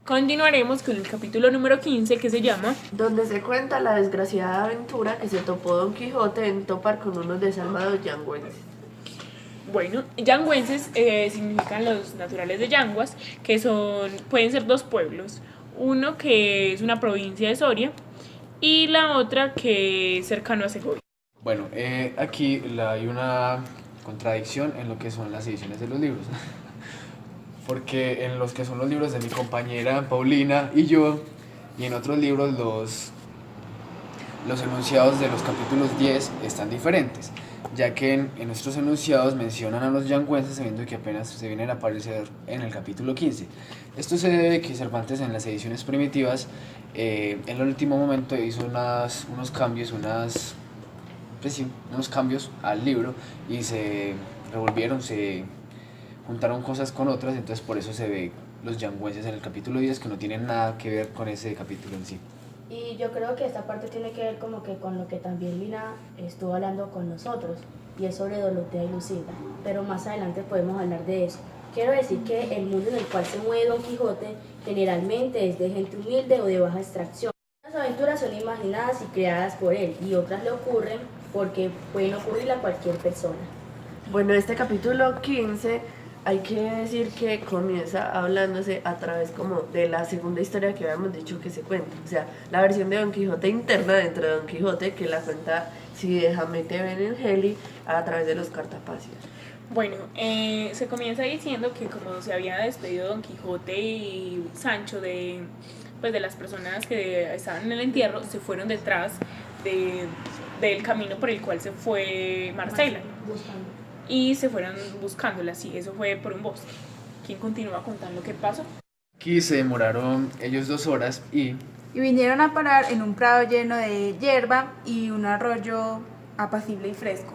Continuaremos con el capítulo número 15 que se llama donde se cuenta la desgraciada aventura que se topó Don Quijote en topar con unos desalmados yangüenses. Bueno, yangüenses significan los naturales de Yanguas, que pueden ser dos pueblos, uno que es una provincia de Soria y la otra que es cercano a Segovia. Bueno, aquí hay una contradicción en lo que son las ediciones de los libros. Porque en los que son los libros de mi compañera Paulina y yo, y en otros libros los enunciados de los capítulos 10 están diferentes, ya que en nuestros enunciados mencionan a los yangüenses sabiendo que apenas se vienen a aparecer en el capítulo 15. Esto se debe a que Cervantes en las ediciones primitivas en el último momento hizo unos cambios, unos cambios al libro y se revolvieron, se juntaron cosas con otras, entonces por eso se ve los yangüenses en el capítulo 10 que no tienen nada que ver con ese capítulo en sí. Y yo creo que esta parte tiene que ver como que con lo que también Lina estuvo hablando con nosotros, y es sobre Dorotea y Lucinda, pero más adelante podemos hablar de eso. Quiero decir que el mundo en el cual se mueve Don Quijote generalmente es de gente humilde o de baja extracción. Las aventuras son imaginadas y creadas por él, y otras le ocurren porque pueden ocurrirle a cualquier persona. Bueno, este capítulo 15 hay que decir que comienza hablándose a través como de la segunda historia que habíamos dicho que se cuenta, o sea, la versión de Don Quijote interna dentro de Don Quijote, que la cuenta si de Hamete Benengeli a través de los cartapacios. Bueno, se comienza diciendo que como se había despedido Don Quijote y Sancho de las personas que estaban en el entierro, se fueron detrás del camino por el cual se fue Marcela. Y se fueron buscándola, así, eso fue por un bosque. ¿Quién continúa contando qué pasó? Aquí se demoraron ellos 2 horas y vinieron a parar en un prado lleno de hierba y un arroyo apacible y fresco.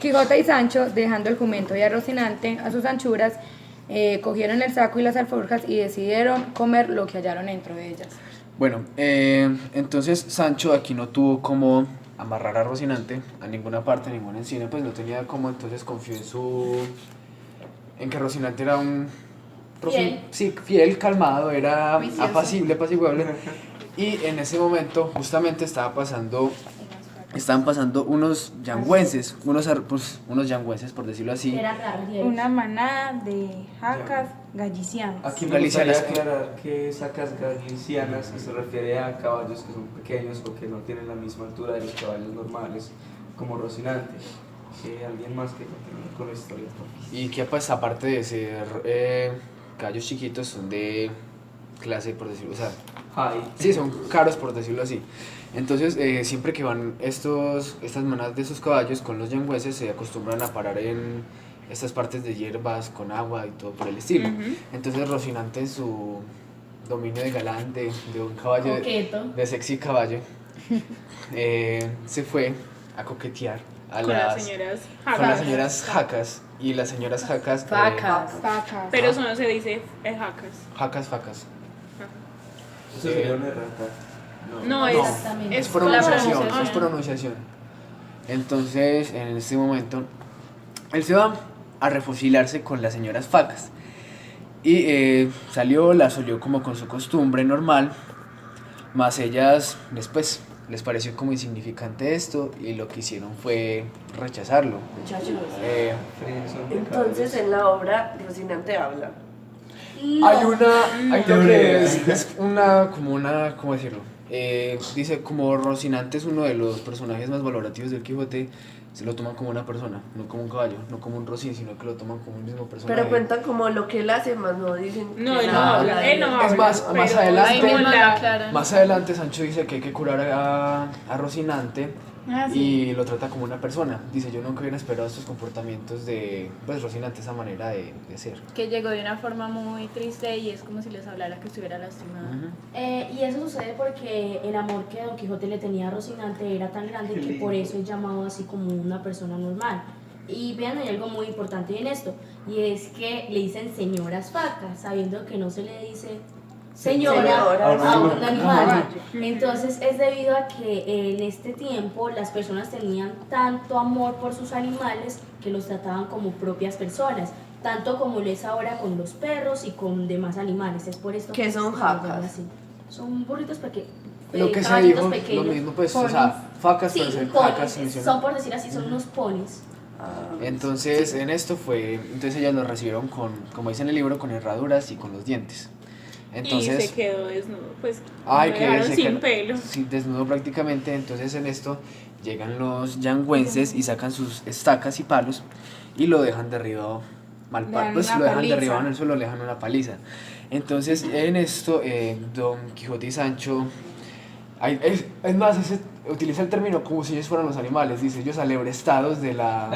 Quijote y Sancho, dejando el jumento y a Rocinante a sus anchuras, cogieron el saco y las alforjas y decidieron comer lo que hallaron dentro de ellas. bueno, entonces Sancho aquí no tuvo como amarrar a Rocinante a ninguna parte, a ningún encino, pues no tenía como, entonces confió en que Rocinante era un fiel, calmado, era apacible, apaciguable. Y en ese momento justamente estaban pasando unos yangüenses, unos yangüenses por decirlo así. Una manada de jacas gallicianas. Aquí me gustaría aclarar que sacas galicianas se refiere a caballos que son pequeños o que no tienen la misma altura de los caballos normales, como Rocinante. Alguien más que continúe con la historia. Y que pues aparte de ser caballos chiquitos son de clase, por decirlo, o sea, sí, son caros por decirlo así. Entonces siempre que van estas manadas de esos caballos con los yangüeses se acostumbran a parar en estas partes de hierbas con agua y todo por el estilo. Entonces Rocinante, en su dominio de galán, de un caballo, de sexy caballo, se fue a coquetear con las señoras jacas. Y las señoras jacas Facas. Pero eso no se dice jacas. facas. Eso sería una errata. No, es pronunciación. Entonces, en este momento, él se va a refocilarse con las señoras facas. Y salió, las olió como con su costumbre normal, más ellas después les pareció como insignificante esto y lo que hicieron fue rechazarlo. Muchachos, entonces en la obra Rocinante habla. Hay lo que es ¿cómo decirlo? Dice como Rocinante es uno de los personajes más valorativos del Quijote, se lo toman como una persona, no como un caballo, no como un rocín, sino que lo toman como un mismo personaje. Pero cuentan como lo que él hace, más no dicen. Él no habla. Es más adelante Sancho dice que hay que curar a Rocinante. Y lo trata como una persona. Dice, yo nunca hubiera esperado estos comportamientos de Rocinante, esa manera de ser. Que llegó de una forma muy triste y es como si les hablara que estuviera lastimada. Y eso sucede porque el amor que Don Quijote le tenía a Rocinante era tan grande que por eso es llamado así como una persona normal. Y vean, hay algo muy importante en esto, y es que le dicen señoras facas, sabiendo que no se le dice señora a un animal. Entonces es debido a que en este tiempo las personas tenían tanto amor por sus animales que los trataban como propias personas, tanto como lo es ahora con los perros y con demás animales. Es por esto ¿Qué son se llaman jacas? así. Son burritos pequeños. Lo que se caballitos dijo, pequeños. lo mismo, pues, o sea, facas, Sí, pero se ponis, jacas se menciona. son por decir así, son unos ponis. Entonces, en esto fue, entonces ellas lo recibieron con, como dice en el libro, con herraduras y con los dientes. Y Entonces, se quedó desnudo, pues ay, lo que dejaron se sin quedó- pelo. sí, desnudo prácticamente. Entonces, en esto llegan los yangüenses y sacan sus estacas y palos y lo dejan derribado, Le dan pues una lo dejan paliza. derribado en el suelo, le dejan una paliza. Entonces, en esto, Don Quijote y Sancho, es más, utiliza el término como si ellos fueran los animales, dice, ellos alebrestados de la,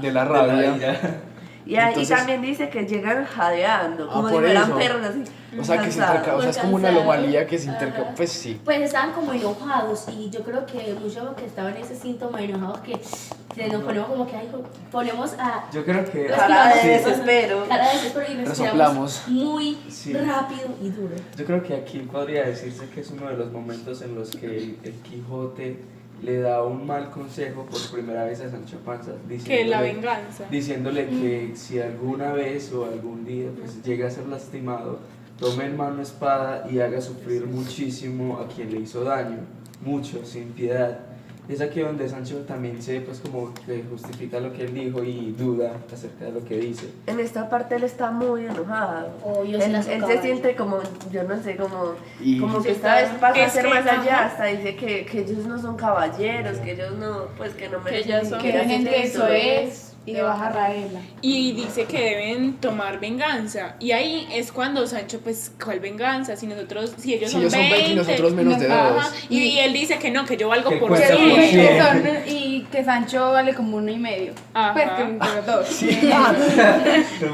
de la rabia. Y Entonces- también dice que llegan jadeando, como si por fueran eso. perros así. O sea, que se cansados. interca- o sea, es como una Cansados. anomalía que se interca, Ajá. pues sí. Pues estaban como enojados y yo creo que muchos que estaban en ese síntoma de enojados que nos ponemos como que ay, ponemos a Yo creo que Cara de sí, desespero. cara de desespero y respiramos Resoplamos. muy Sí. rápido y duro. yo creo que aquí podría decirse que es uno de los momentos en los que el Quijote le da un mal consejo por primera vez a Sancho Panza, Que la venganza. diciéndole que si alguna vez o algún día pues llega a ser lastimado, tome en mano espada y haga sufrir muchísimo a quien le hizo daño, mucho, sin piedad. Es aquí donde Sancho también se pues como que justifica lo que él dijo y duda acerca de lo que dice. En esta parte él está muy enojado. Obvio, se él, la él se socava. siente como, yo no sé, como, Y- como que esta vez pasa a Es ser que, más allá, ajá. hasta dice que ellos no son caballeros, que ellos no, pues que no merecen ellas ni son- siquiera Que vienen de eso. Soez y de Baja Raela. Y dice que deben tomar venganza. Y ahí es cuando Sancho, pues, ¿cuál venganza? Si nosotros, si ellos Si son ellos son 20 y nosotros menos de Ajá. dos. Y él dice que no, que yo valgo Que por cuenta Que por dicen que 100. cien. son- y que Sancho vale como 1,5. Ajá. Pues que pero dos.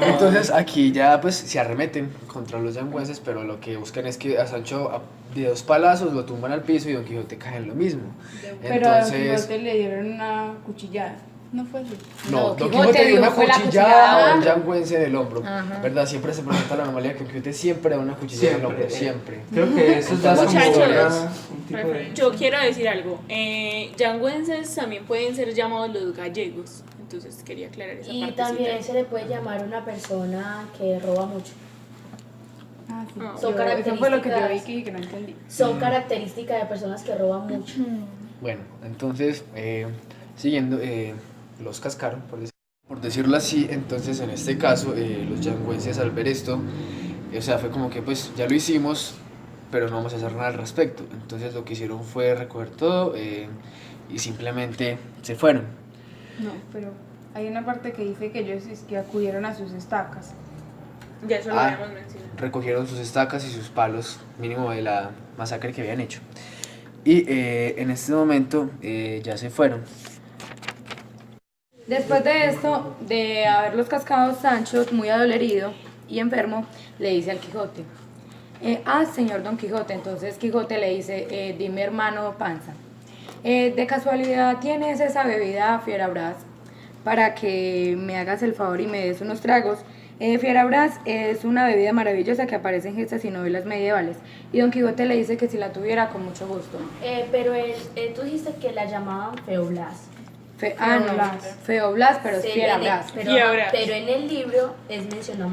Entonces aquí ya pues se arremeten contra los yangüenses, pero lo que buscan es que a Sancho de 2 palazos lo tumban al piso y Don Quijote cae en lo mismo. Pero a Don Entonces, Quijote le dieron una cuchillada. No fue así. no, No, Don Quijote Quijote dio una dio fue la cuchillada a un cuchillada. yangüense en el hombro. Ajá. ¿Verdad? Siempre se presenta la anomalía que Don Quijote siempre da una cuchillada en el hombro, siempre. Creo que eso ya es como Muchachos, un tipo de... Yo quiero decir algo. Yangüenses también pueden ser llamados los gallegos. Entonces quería aclarar esa Y partecita. también se le puede llamar una persona que roba mucho. Ah, sí. Ah. Son Eso fue lo que yo vi características. que dije que no entendí. Son características de personas que roban mucho. Bueno, entonces, siguiendo, los cascaron, por decirlo así. Entonces, en este caso, los yangüenses al ver esto, o sea, fue como que pues ya lo hicimos, pero no vamos a hacer nada al respecto. Entonces lo que hicieron fue recoger todo y simplemente se fueron. No, pero hay una parte que dice que ellos es que acudieron a sus estacas. Ya eso lo Ah. habíamos mencionado. Recogieron sus estacas y sus palos, mínimo de la masacre que habían hecho. Y en este momento ya se fueron. Después de esto, de haberlos cascado, Sancho, muy adolorido y enfermo, le dice al Quijote, señor Don Quijote. Entonces Quijote le dice, dime hermano Panza, de casualidad tienes esa bebida Fierabras para que me hagas el favor y me des unos tragos. Fierabras es una bebida maravillosa que aparece en gestas y novelas medievales. Y Don Quijote le dice que si la tuviera, con mucho gusto. Pero tú dijiste que la llamaban Feoblas. Feoblas, pero es Sí, Fierabras. Fierabras. pero en el libro es mencionado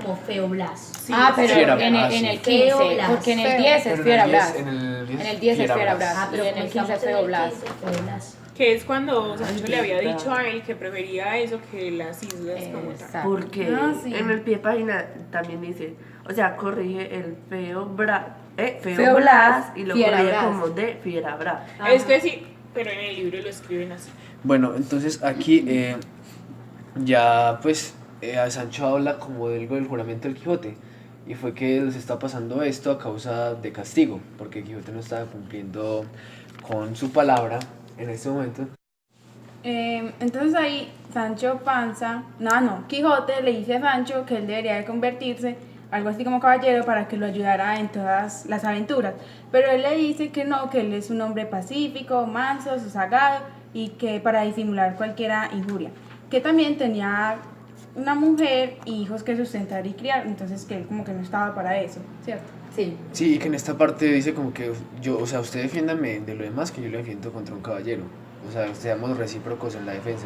como Feoblas. Sí, Pero Fierabras, en el sí. 15, Feoblas. porque en el 10 es Pero en Fierabras. el 10 En el 10 es Fierabras. Ah, pero Y en el 15 es comenzamos en el Feoblas. 15, Feoblas. Que es cuando Sancho le había verdad. dicho a él que prefería eso que las islas como tal. Exacto. Porque Ah, sí. en el pie de página también dice, o sea, corrige el Feoblas y lo corrige Fierabras. como de Fierabras. Es que sí, pero en el libro lo escriben así. Bueno, entonces aquí ya pues a Sancho habla como del juramento del Quijote, y fue que les está pasando esto a causa de castigo, porque Quijote no estaba cumpliendo con su palabra en este momento. Entonces ahí Sancho Panza, Quijote le dice a Sancho que él debería de convertirse algo así como caballero para que lo ayudara en todas las aventuras, pero él le dice que no, que él es un hombre pacífico, manso, sosegado y que para disimular cualquier injuria, que también tenía una mujer y hijos que sustentar y criar, entonces que él como que no estaba para eso, ¿cierto? Sí. Sí, y que en esta parte dice como que yo, o sea, usted defiéndame de lo demás que yo le defiendo contra un caballero. O sea, seamos recíprocos en la defensa.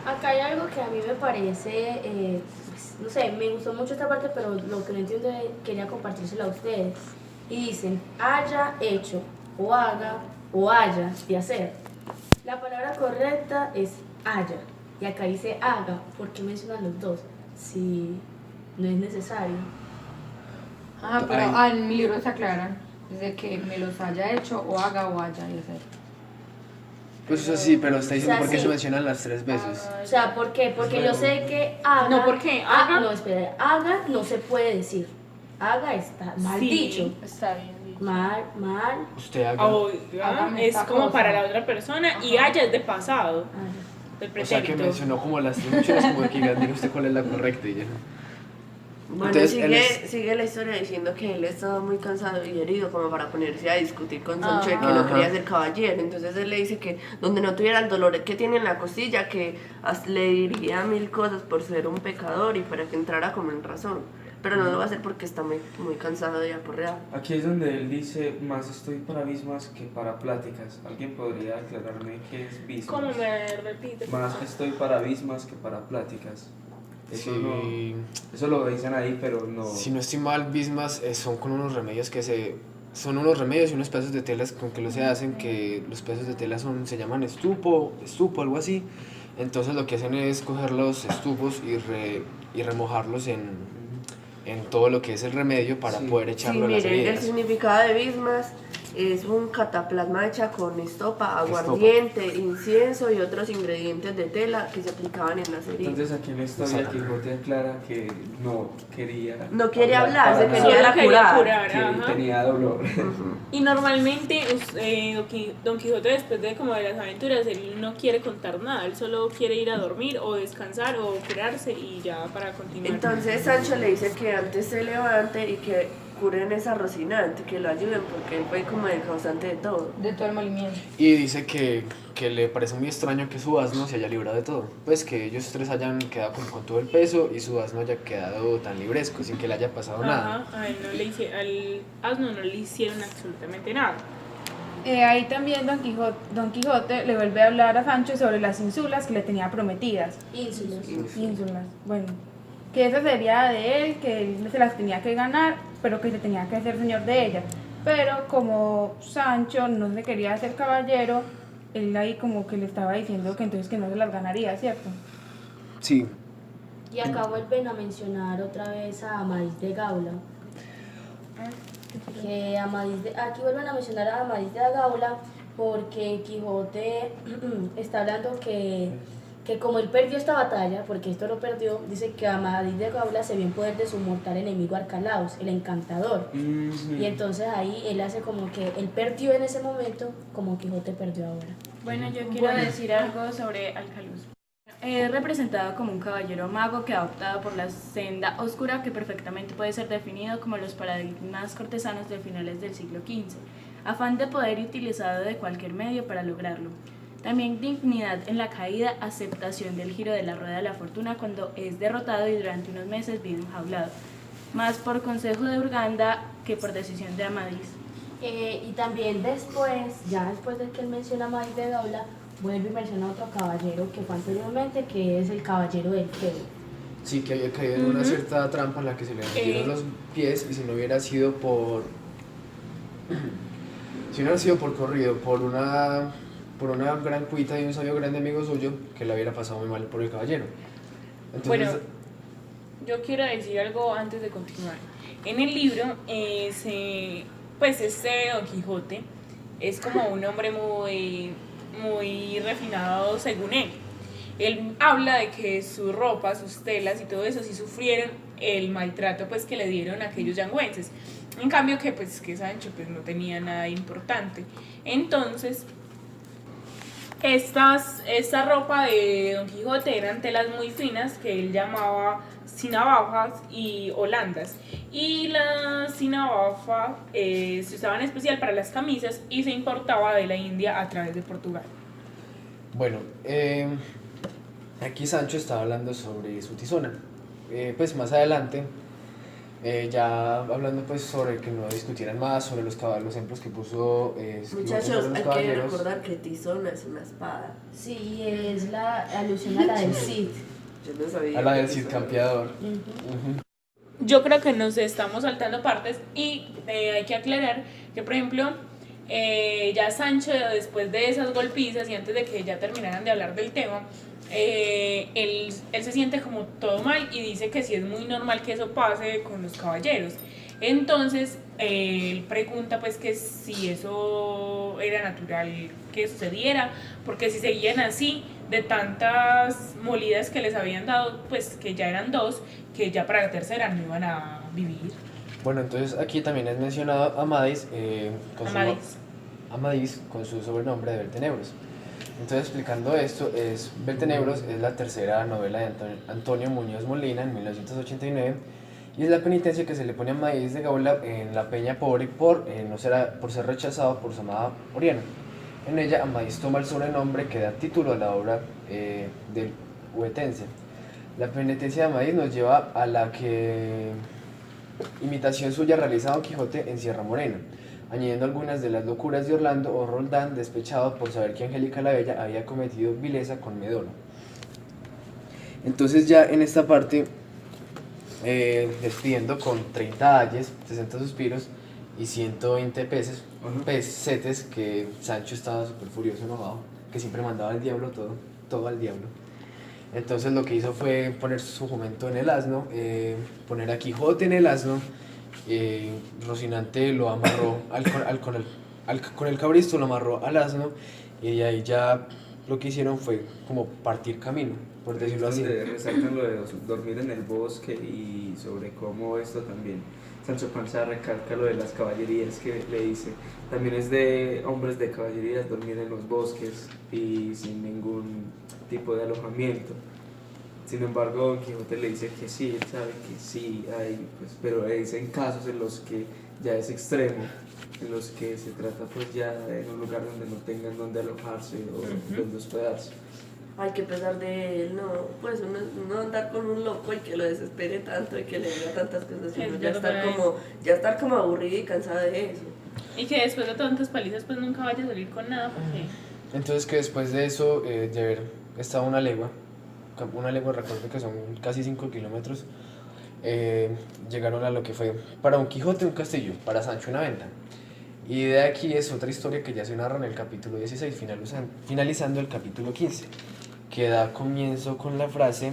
Acá hay algo que a mí me parece, pues, no sé, me gustó mucho esta parte, pero lo que no entiendo quería compartírselo a ustedes. Y dicen, haya hecho, o haga, o haya de hacer. La palabra correcta es haya, y acá dice haga. ¿Por qué mencionan los dos? Si no es necesario. Ah, pero Ay. en mi libro se aclaran. Desde que me los haya hecho o haga o haya de hacer. Pues eso sí, pero está diciendo O sea, por qué sí. se mencionan las 3 veces. O sea, ¿por qué? Porque yo sé que haga... No, ¿por qué? Ah, Haga. no, espera, haga no se puede decir. Haga está mal Sí, dicho. está bien dicho. Mal, mal. Usted haga. Oiga, Hágame es esta como cosa. para la otra persona y haya es de pasado, Haya. del O sea que pretérito. mencionó como las 3 opciones, como que diga usted cuál es la correcta y ya. Bueno, Entonces, él sigue la historia diciendo que él estaba muy cansado y herido como para ponerse a discutir con Sancho de que no Ajá. quería ser caballero. Entonces él le dice que donde no tuviera el dolor que tiene en la costilla, que le diría 1000 cosas por ser un pecador y para que entrara como en razón. Pero no lo va a hacer porque está muy cansado de aporrear. Aquí es donde él dice, más estoy para bismas que para pláticas. ¿Alguien podría aclararme qué es bismas? ¿Cómo me repite? Más estoy para bismas que para pláticas. Eso, Sí. eso lo dicen ahí, pero no... Si no estoy mal, bismas son con unos remedios que se... Son unos remedios y unos pedazos de telas con que lo se hacen, que los pedazos de tela se llaman estupo, algo así. Entonces lo que hacen es coger los estupos y remojarlos en todo lo que es el remedio para Sí. poder Sí, echarlo a las miren, el heridas. significado de bismas es un cataplasma hecha con estopa, aguardiente, incienso y otros ingredientes de tela que se aplicaban en las heridas. Entonces aquí en la historia Exacto. Quijote aclara que no quería... No quería hablar, para se nada, quería Solo la quería curar. que ajá. tenía dolor. Y normalmente Don Quijote después de como de las aventuras, él no quiere contar nada, él solo quiere ir a dormir o descansar o curarse y ya para continuar. Entonces Sancho le dice que antes se levante y que curen esa Rocinante, que lo ayuden porque él fue como el causante de todo. De todo el movimiento. Y dice que le parece muy extraño que su asno se haya librado de todo. Pues que ellos 3 hayan quedado con todo el peso y su asno haya quedado tan libresco, sin que le haya pasado nada. Ajá, a él no le al asno no le hicieron absolutamente nada. Ahí también Don Quijote le vuelve a hablar a Sancho sobre las ínsulas que le tenía prometidas. Ínsulos. Ínsulas, bueno, que esa sería de él, que él se las tenía que ganar, pero que se tenía que hacer señor de ellas. Pero como Sancho no se quería hacer caballero, él ahí como que le estaba diciendo que entonces que no se las ganaría, ¿cierto? Sí. Y acá vuelven a mencionar otra vez a Amadís de Gaula. Que aquí vuelven a mencionar a Amadís de Gaula porque Quijote está hablando que como él perdió esta batalla, porque esto lo perdió, dice que Amadís de Gaula se vio en poder de su mortal enemigo Arcalaus, el encantador. Y entonces ahí él hace como que él perdió en ese momento, como Quijote perdió ahora. Bueno, yo quiero decir algo sobre Alcaluz. Es representado como un caballero mago que ha optado por la senda oscura que perfectamente puede ser definido como los paradigmas cortesanos de finales del siglo XV. Afán de poder y utilizado de cualquier medio para lograrlo. También dignidad en la caída, aceptación del giro de la rueda de la fortuna cuando es derrotado y durante unos meses vive enjaulado. Más por consejo de Urganda que por decisión de Amadís. Y también después, ya después de que él menciona a Amadís de Gaula, vuelve y menciona a otro caballero que fue anteriormente, que es el caballero del feudo. Sí, que había caído en una cierta trampa en la que se le metieron los pies y si no hubiera sido por... si no hubiera sido por corrido, por una gran cuita de un sabio grande amigo suyo, que le hubiera pasado muy mal por el caballero. Entonces, Bueno, yo quiero decir algo antes de continuar. En el libro, pues Don Quijote es como un hombre muy refinado según él. Él habla de que sus ropas, sus telas y todo eso sí sufrieron el maltrato pues que le dieron aquellos yangüenses. En cambio que Sancho pues no tenía nada importante. Entonces, esta ropa de Don Quijote eran telas muy finas que él llamaba sinabajas y holandas. Y la sinabaja se usaba en especial para las camisas y se importaba de la India a través de Portugal. bueno, aquí Sancho estaba hablando sobre su tizona. Pues más adelante Ya hablando pues sobre que no discutieran más sobre los ejemplos que puso Muchachos, sobre los hay que caballeros. recordar que Tizona es una espada. Sí, es la alusión a la del Cid. Yo no sabía. A la que del Cid Tizona- Campeador. Ujú. Yo creo que nos estamos saltando partes y hay que aclarar que, por ejemplo, ya Sancho, después de esas golpizas y antes de que ya terminaran de hablar del tema, él se siente como todo mal y dice que sí es muy normal que eso pase con los caballeros. Entonces, él pregunta pues que si eso era natural que sucediera, porque si seguían así, de tantas molidas que les habían dado, pues que ya eran dos, que ya para la tercera no iban a vivir. Bueno, entonces aquí también es mencionado Amadis, Amadís. Amadís con su sobrenombre de Beltenebros. Entonces, explicando esto, Beltenebros es la tercera novela de Antonio Muñoz Molina en 1989 y es la penitencia que se le pone a Amadís de Gaula en la Peña Pobre por ser rechazado por su amada Oriana. En ella, Amadís toma el sobrenombre que da título a la obra del huetense. La penitencia de Amadís nos lleva a la imitación suya realizada Don Quijote en Sierra Morena, añadiendo algunas de las locuras de Orlando o Roldán, despechado por saber que Angélica la Bella había cometido vileza con Medoro. Entonces ya en esta parte, despidiendo con 30 ayes, 60 suspiros y 120 pesetes, que Sancho estaba súper furioso, enojado, que siempre mandaba al diablo todo al diablo. Entonces lo que hizo fue poner su jumento en el asno, poner a Quijote en el asno. Rocinante lo amarró con el cabristo, lo amarró al asno y de ahí ya lo que hicieron fue como partir camino, por decirlo así. Donde resaltan lo de dormir en el bosque y sobre cómo esto también. Sancho Panza recalca lo de las caballerías que le dice. También es de hombres de caballerías dormir en los bosques y sin ningún tipo de alojamiento. Sin embargo, Don Quijote le dice que sí, él sabe que sí hay, pues, pero es en casos en los que ya es extremo, en los que se trata pues ya de un lugar donde no tengan donde alojarse o donde hospedarse. Ay, que pesar de él, no, pues uno andar con un loco y que lo desespere tanto y que le diga tantas cosas, sino Es ya verdad. estar como aburrido y cansada de eso. Y que después de tantas palizas pues nunca vaya a salir con nada porque... Entonces que después de eso, de haber estado una legua, recuerdo que son casi 5 kilómetros, llegaron a lo que fue para Don Quijote un castillo, para Sancho una venta. Y de aquí es otra historia que ya se narra en el capítulo 16, finalizando el capítulo 15, que da comienzo con la frase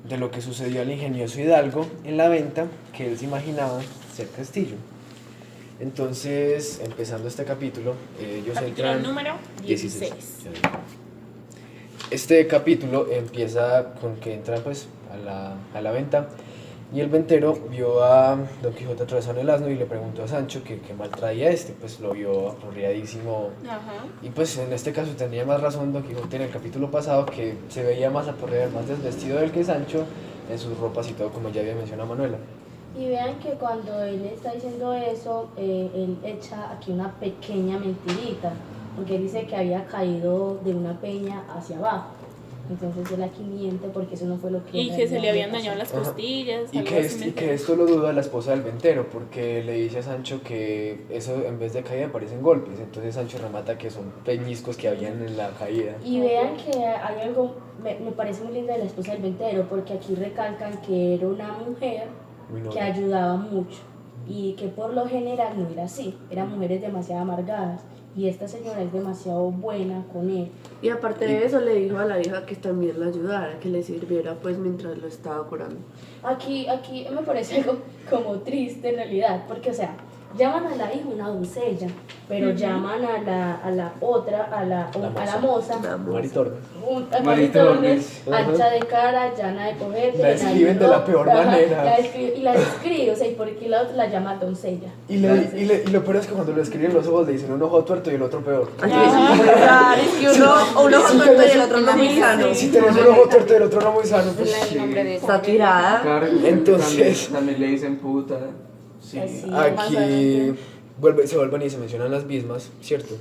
de lo que sucedió al ingenioso hidalgo en la venta que él se imaginaba ser castillo. Entonces, empezando este capítulo, ellos Capítulo entran... número 16. Este capítulo empieza con que entran pues a la venta y el ventero vio a Don Quijote atravesando el asno y le preguntó a Sancho que qué mal traía pues lo vio aporreadísimo. Ajá. Y pues en este caso tenía más razón Don Quijote en el capítulo pasado, que se veía más aporreado, más desvestido del que Sancho en sus ropas y todo, como ya había mencionado Manuela. Y vean que cuando él está diciendo eso, él echa aquí una pequeña mentirita, porque él dice que había caído de una peña hacia abajo. Entonces él aquí miente porque eso no fue lo que... Y en que se realidad le habían pasó. dañado las costillas. Y algo que, así me y que esto lo duda la esposa del ventero, porque le dice a Sancho que eso en vez de caída parecen golpes. Entonces Sancho remata que son peñiscos que habían en la caída. Y vean que hay algo, me parece muy linda de la esposa del ventero, porque aquí recalcan que era una mujer Muy noble. que ayudaba mucho y que por lo general no era así, eran mujeres demasiado amargadas y esta señora es demasiado buena con él. Y aparte de eso le dijo a la hija que también la ayudara, que le sirviera pues mientras lo estaba curando. Aquí me parece algo como triste en realidad, porque o sea, llaman a la hija una doncella, pero llaman a la otra, a la moza, Maritornes. Maritornes, ancha de cara, llana de coger, La describen de la peor manera. La describe, o sea, ¿y por qué la otra la llama doncella? Y lo peor es que cuando lo escriben los ojos le dicen un ojo tuerto y el otro peor. Es que uno ojo tuerto y el otro no muy sano. Si tenés un ojo tuerto y el otro no muy sano, pues Es el nombre de esa Está tirada. Claro, Entonces- también le dicen puta. Sí. Así. aquí se vuelven y se mencionan las mismas, ¿cierto?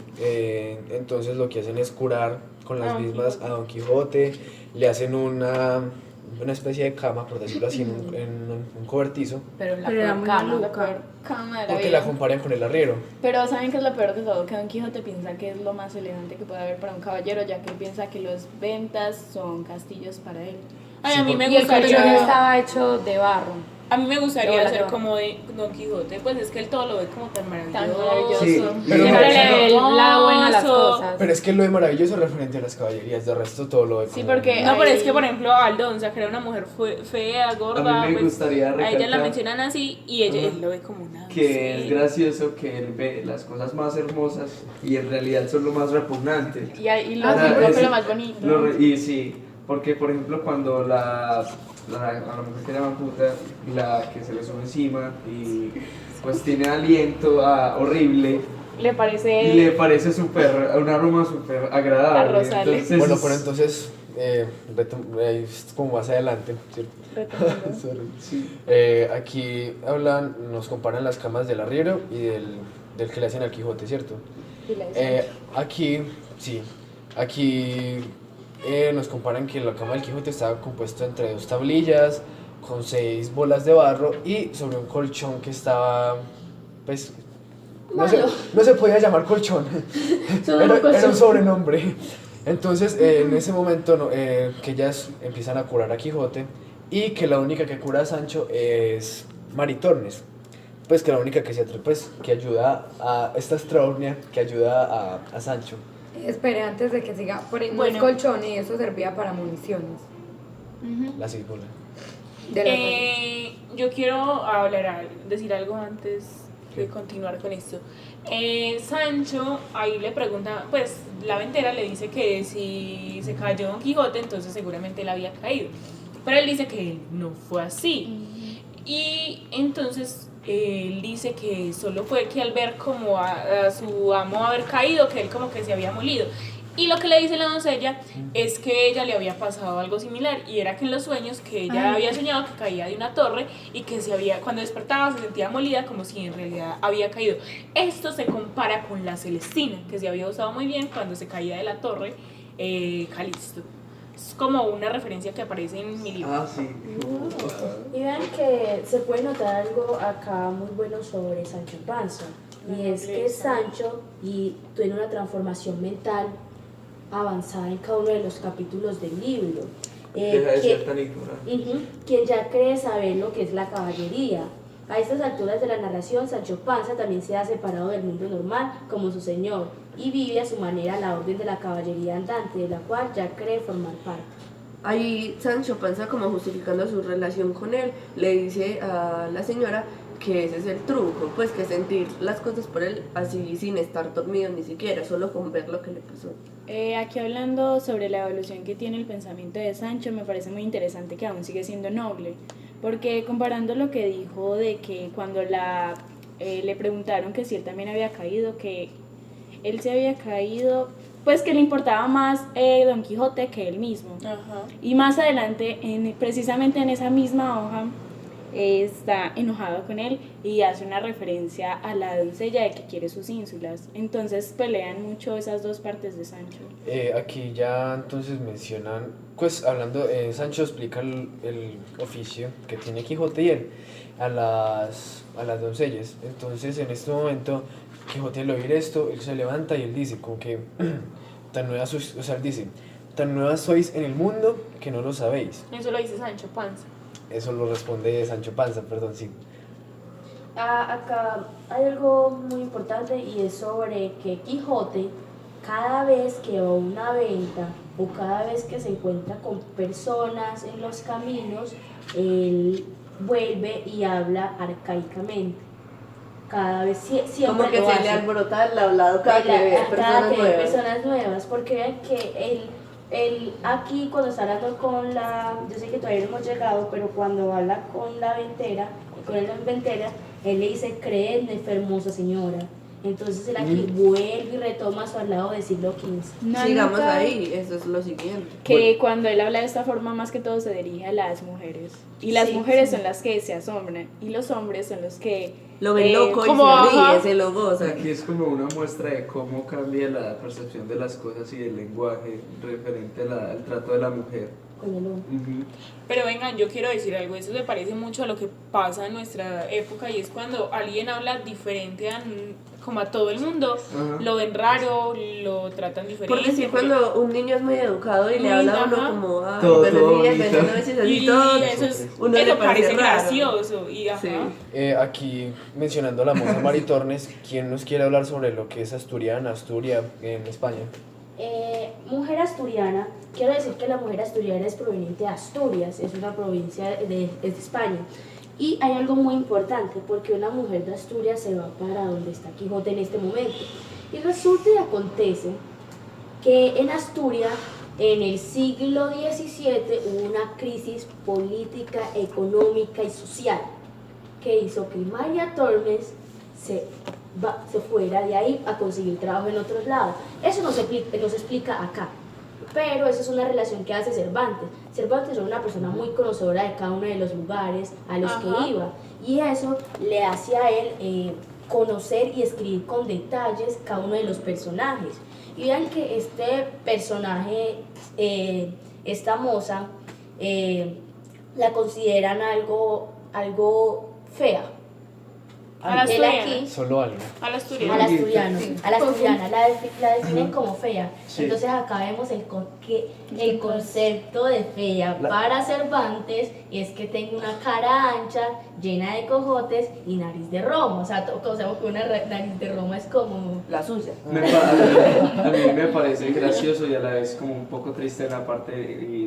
Entonces lo que hacen es curar con las A Don mismas a Don Quijote, le hacen una una especie de cama, por decirlo así, en un cobertizo, Pero la Pero era peor muy cama, maluca. la peor cama de la porque vida. la comparan con el arriero. Pero ¿saben qué es lo peor de todo? Que Don Quijote piensa que es lo más elegante que puede haber para un caballero, ya que él piensa que los ventas son castillos para él. Ay, Sí, a mí me Y el colchón gustaría, estaba hecho de barro. a mí me gustaría Hola, ser Joa. como de Don Quijote, pues es que él todo lo ve como tan maravilloso. Tan maravilloso. Sí, pero Siempre no, le ve el lado bueno a las hermoso. cosas. Pero es que lo de maravilloso es referente a las caballerías, de resto todo lo de Sí, como- porque- No, pero es Ay. que, por ejemplo, Aldonza, que era una mujer fea, gorda, A mí me pues, gustaría a ella la recalcar mencionan así y ella, Ajá. él lo ve como una que es doncella. gracioso que él ve las cosas más hermosas y en realidad son lo más repugnante. Y ahí lo Ah, siempre ese- lo más bonito. Y sí, porque por ejemplo cuando a la mujer que llaman puta, la que se le sube encima y pues tiene aliento horrible Le parece... y le parece un aroma súper agradable. A Rosales. Entonces, Bueno, pero entonces, es como más adelante, ¿cierto? retomando. Sorry. sí. Aquí nos comparan las camas del arriero y del que le hacen al Quijote, ¿cierto? Y la de Aquí, sí, aquí nos comparan que la cama del Quijote estaba compuesta entre 2 tablillas, con 6 bolas de barro y sobre un colchón que estaba, pues, no se podía llamar colchón, era un sobrenombre. Entonces, en ese momento, que ellas empiezan a curar a Quijote y que la única que cura a Sancho es Maritornes. Pues que la única que pues, que ayuda a esta Astrournia, que ayuda a Sancho. Espere, antes de que siga, Bueno. bueno, colchón y eso servía para municiones. La cíbola. De la Yo quiero decir algo antes de continuar con esto. Sancho ahí le pregunta, pues la ventera le dice que si se cayó Don Quijote, entonces seguramente él había caído. Pero él dice que no fue así. Y entonces él dice que solo fue que al ver como a su amo haber caído, que él como que se había molido. Y lo que le dice la doncella es que ella le había pasado algo similar y era que en los sueños que ella había soñado que caía de una torre y que cuando despertaba se sentía molida como si en realidad había caído. Esto se compara con la Celestina, que se había usado muy bien cuando se caía de la torre Calisto. Es como una referencia que aparece en mi libro. Ah, sí. Y vean que se puede notar algo acá muy bueno sobre Sancho Panza. Y es que Sancho tiene una transformación mental avanzada en cada uno de los capítulos del libro. Deja de que- ser tan ignorante. quien ya cree saber lo que es la caballería. A estas alturas de la narración, Sancho Panza también se ha separado del mundo normal como su señor y vive a su manera la orden de la caballería andante, de la cual ya cree formar parte. Ahí Sancho Panza, como justificando su relación con él, le dice a la señora que ese es el truco, pues que sentir las cosas por él así sin estar dormido ni siquiera, solo con ver lo que le pasó. Aquí hablando sobre la evolución que tiene el pensamiento de Sancho, me parece muy interesante que aún sigue siendo noble, porque comparando lo que dijo de que cuando le preguntaron que si él también había caído, que él se había caído, pues que le importaba más Don Quijote que él mismo. Ajá. Y más adelante, precisamente en esa misma hoja, está enojado con él y hace una referencia a la doncella de que quiere sus ínsulas. Entonces pelean mucho esas dos partes de Sancho. Aquí ya entonces mencionan, pues hablando, Sancho explica el oficio que tiene Quijote y él a las doncellas. Entonces en este momento Quijote al oír esto, él se levanta y él dice como que tan nuevas sois, o sea, él dice, tan nuevas sois en el mundo que no lo sabéis. Eso lo dice Sancho Panza. Eso lo responde Sancho Panza, perdón, sí. Acá hay algo muy importante y es sobre que Quijote, cada vez que va a una venta o cada vez que se encuentra con personas en los caminos, él vuelve y habla arcaicamente. Cada vez siempre Como que lo se hace. le alborota el hablado cada que ve personas que ve nuevas. personas nuevas, porque vean que él aquí cuando está hablando con yo sé que todavía no hemos llegado, pero cuando habla con la ventera, él le dice, créeme, hermosa señora. Entonces él aquí vuelve y retoma su hablado del siglo XV. No han Sigamos notado ahí, eso es lo siguiente. que cuando él habla de esta forma, más que todo se dirige a las mujeres. Y las Sí, mujeres sí. son las que se asombran y los hombres son los que Lo ven loco y como, se ríe, ajá. se lo goza. Aquí es como una muestra de cómo cambia la percepción de las cosas y del lenguaje referente al trato de la mujer. con el 1. Pero vengan, yo quiero decir algo, eso se parece mucho a lo que pasa en nuestra época y es cuando alguien habla diferente como a todo el mundo, lo ven raro, lo tratan diferente. Porque sí, cuando un niño es muy educado y le habla a uno como, ay, Todo buenos días, bonito. buenas noches, así y todo, eso le parece raro. gracioso y ajá. Sí. Aquí mencionando a la moza Mari Tornes, ¿quién nos quiere hablar sobre lo que es Asturiana, Asturia en España? Mujer asturiana, quiero decir que la mujer asturiana es proveniente de Asturias, es una provincia es de España. Y hay algo muy importante, porque una mujer de Asturias se va para donde está Quijote en este momento. Y resulta y acontece que en Asturias, en el siglo XVII, hubo una crisis política, económica y social que hizo que María Tormes se fuera de ahí a conseguir trabajo en otros lados. Eso no se explica acá, pero eso es una relación que hace Cervantes. Cervantes era una persona muy conocedora de cada uno de los lugares a los que iba, y eso le hace a él conocer y escribir con detalles cada uno de los personajes. Y vean que este personaje, esta moza, la consideran algo fea. A la Él asturiana. aquí, Solo algo. A la asturiana. a la asturiana, la definen como fea. Sí. Entonces acá vemos el concepto de fea para Cervantes es que tenga una cara ancha, llena de cojotes y nariz de Roma. O sea, sabemos que una nariz de Roma es como... La suya. A mí me parece gracioso y a la vez como un poco triste en la parte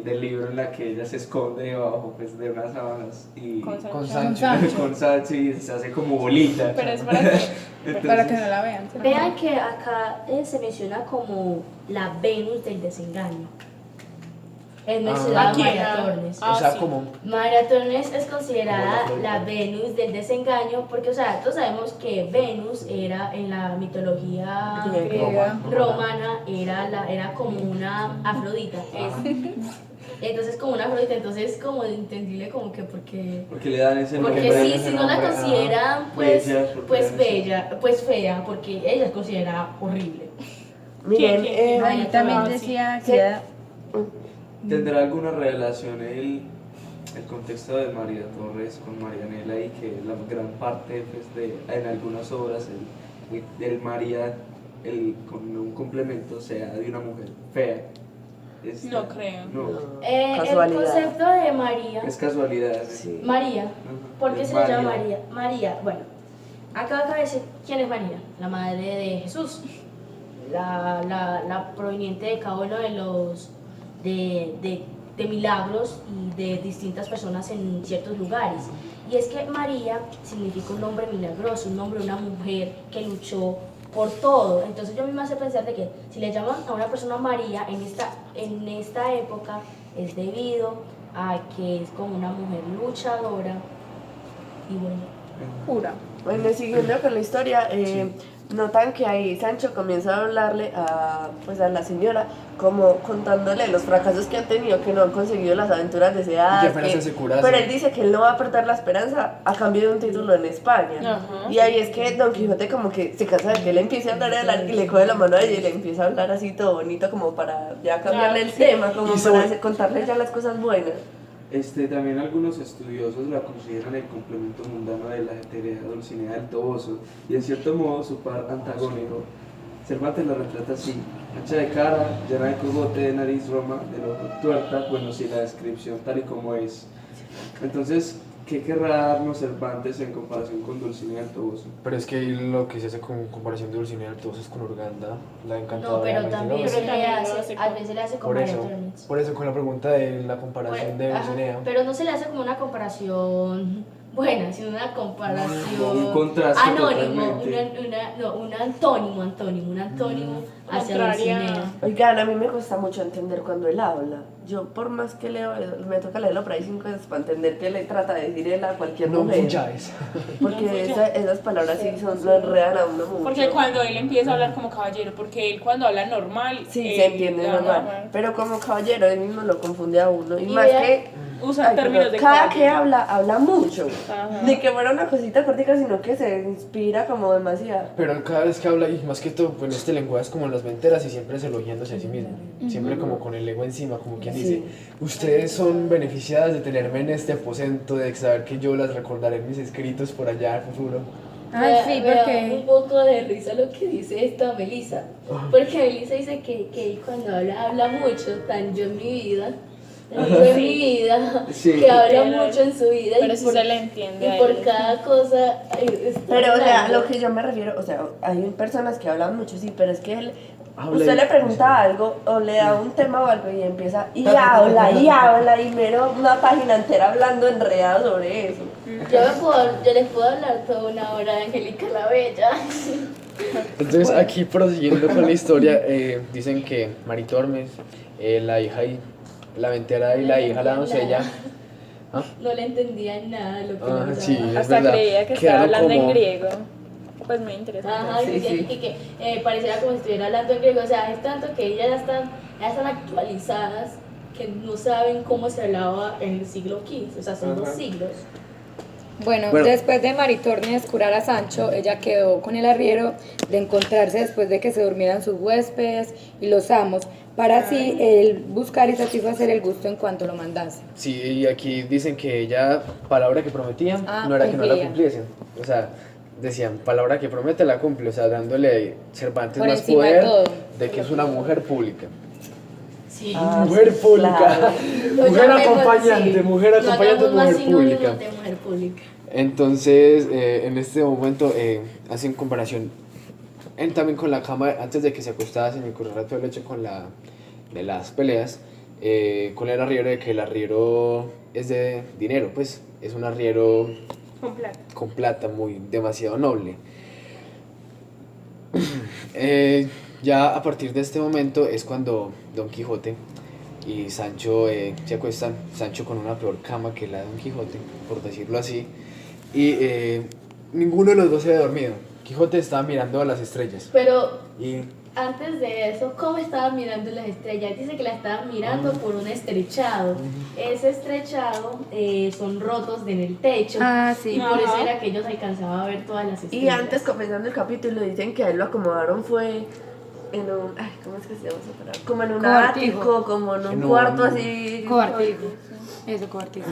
del libro en la que ella se esconde debajo pues, de unas sábanas y Con Sancho. con Sancho y se hace como bolita. Pero es para que... Para que no la vean. Vean que acá se menciona como la Venus del desengaño. Es mencionada Aquí, María Tornes. O sea, sí. como María Tornes es considerada la Venus del desengaño porque, o sea, todos sabemos que Venus era en la mitología romana, era como una Afrodita. Entonces, como una Afrodita, entonces como entendible como que porque le dan ese nombre. sí, ese si no la nombre, consideran pues bella, porque pues fea, porque ella es considerada horrible. Miren, ¿Quién? Ahí también sí. decía Sí. que era- ¿Tendrá alguna relación el contexto de María Torres con Marianela y que la gran parte pues, en algunas obras el María con un complemento sea de una mujer fea? No creo. No, El Casualidad. concepto de María, es casualidad. Sí. María, Ajá. ¿por qué Es se le llama María? María, bueno, acá de decir quién es María, la madre de Jesús, la proveniente de cada uno de los de milagros y de distintas personas en ciertos lugares. Y es que María significa un hombre milagroso, un hombre, una mujer que luchó por todo. Entonces yo misma hace pensar de que si le llaman a una persona María en esta época es debido a que es como una mujer luchadora y bueno. pura. Bueno, siguiendo con la historia, notan que ahí Sancho comienza a hablarle a la señora, como contándole los fracasos que han tenido, que no han conseguido las aventuras deseadas. Y que apenas se curase. Pero él dice que él no va a perder la esperanza a cambio de un título en España. Ajá. Y ahí es que Don Quijote como que se cansa de que él empiece a hablar y le coge la mano a ella y le empieza a hablar así todo bonito como para ya cambiarle el tema, como Y para contarle ya las cosas buenas. También algunos estudiosos la consideran el complemento mundano de la etérea Dulcinea del Toboso y en cierto modo su par antagónico. Cervantes la retrata así: ancha de cara, llena de cogote, de nariz roma, de ojo tuerta. Bueno, sí, la descripción tal y como es. Entonces, ¿qué querrá darnos Cervantes en comparación con Dulcinea del Toboso? Pero es que lo que se hace con comparación de Dulcinea del Toboso es con Urganda, la encantadora. No, pero de también Menelao. se le también lo hace, hace a con- veces le hace con Por María eso, Tornes. por eso con la pregunta de la comparación de Ajá, Dulcinea. pero no se le hace como una comparación buena, sino una comparación Un contraste anónimo, totalmente. un antónimo hacia Contraria. Dulcinea. Oigan, a mí me cuesta mucho entender cuando él habla. Yo, por más que leo, me toca leerlo por ahí 5 veces para entender qué le trata de decir él a cualquier No mujer. fuyáis. Porque esas palabras sí lo enredan a uno mucho. Porque cuando él empieza a hablar como caballero, porque él cuando habla normal... Sí, se entiende habla normal. Pero como caballero, él mismo lo confunde a uno. Y más vea- que usan Ay, términos pero de cada caballero. que habla mucho. Ajá. Ni que fuera una cosita cortica, sino que se inspira como demasiado. Pero cada vez que habla, y más que todo, pues este lenguaje es como en las venteras y siempre es elogiándose a sí mismo. Siempre como con el ego encima, como quien dice, ustedes son beneficiadas de tenerme en este aposento, de saber que yo las recordaré en mis escritos por allá al futuro. Ay, sí, Me da porque... un poco de risa lo que dice esta Melissa. Porque Melissa dice que cuando habla mucho, tan yo en mi vida, Sí. que habla mucho en su vida Pero sí se le entiende a y por él. cada cosa. Está Pero, o sea, hablando. lo que yo me refiero, o sea, hay personas que hablan mucho, sí, pero es que Habla usted y- le pregunta algo o le da un tema o algo y empieza y habla y mero una página entera hablando enredado sobre eso. Yo les puedo hablar toda una hora de Angélica la Bella. Entonces aquí prosiguiendo con la historia, dicen que Maritormes, la hija y la ventera y la hija, la doncella, ¿ah? No le entendía nada lo que Ah, hablaba. sí, es Hasta verdad. creía que estaba Quedaron hablando en como- griego. Pues muy interesante. Ajá, y Sí, decía sí. que pareciera como si estuviera hablando en griego, o sea, es tanto que ellas ya están actualizadas que no saben cómo se hablaba en el siglo XV, o sea, son 2 siglos. Bueno, Bueno. después de Maritornes curar a Sancho, ella quedó con el arriero de encontrarse después de que se durmieran sus huéspedes y los amos, para así él buscar y satisfacer el gusto en cuanto lo mandase. Sí, y aquí dicen que ella, palabra que prometía, Ah, no era que no la cumplía. cumpliesen. O sea, decían, palabra que promete la cumple, o sea, dándole Cervantes Por más encima de poder todo. de que es una mujer pública. Sí. Ah, Mujer sí, pública. claro. Lo Mujer llamemos acompañante, así. mujer Lo acompañante, hagamos más mujer sinónimos pública. de mujer pública. Entonces, en este momento hacen comparación también con la cama antes de que se acostasen y con el rato del hecho con de las peleas, con el arriero, de que el arriero es de dinero, pues es un arriero Con plata. con plata muy demasiado noble. Ya a partir de este momento es cuando Don Quijote y Sancho se acuestan, Sancho con una peor cama que la de Don Quijote, por decirlo así, y ninguno de los dos se había dormido. Quijote estaba mirando a las estrellas Pero y antes de eso, ¿cómo estaban mirando las estrellas? Dice que la estaban mirando por un estrechado. Ese estrechado son rotos en el techo. Ah, sí. Y por eso Ajá. era que ellos alcanzaban a ver todas las estrellas. Y antes, comenzando el capítulo, dicen que a él lo acomodaron fue en un... Ay, ¿cómo es que se llama esa palabra? Como en un Coartijo. ático, como en un En un- cuarto así... Coartijo. Eso, coartijo.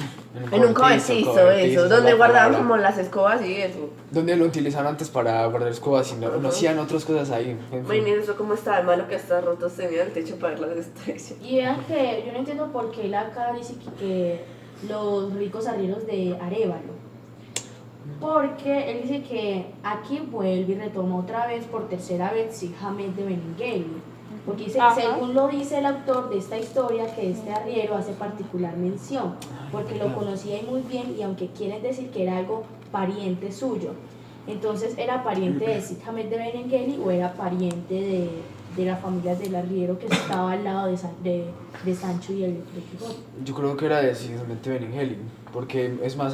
En un cobertizo, eso, es donde la guardaban palabra. como las escobas y eso. Donde lo utilizaron antes para guardar escobas y no hacían otras cosas ahí. En fin. Imagínense eso cómo está de malo que está roto tenía el techo para ver las estrellas. Y vean que yo no entiendo por qué él acá dice que los ricos arrieros de Arévalo. Porque él dice que aquí vuelve y retoma otra vez por tercera vez Cid Hamet de Benengeli. Porque dice, Ajá. según lo dice el autor de esta historia, que este arriero hace particular mención, porque lo conocía y muy bien y aunque quieren decir que era algo pariente suyo. Entonces, ¿era pariente de Cid Hamet de Benengeli o era pariente de la familia del arriero que estaba al lado de Sancho y el de Quijote? Yo creo que era decididamente Benengeli, porque es más,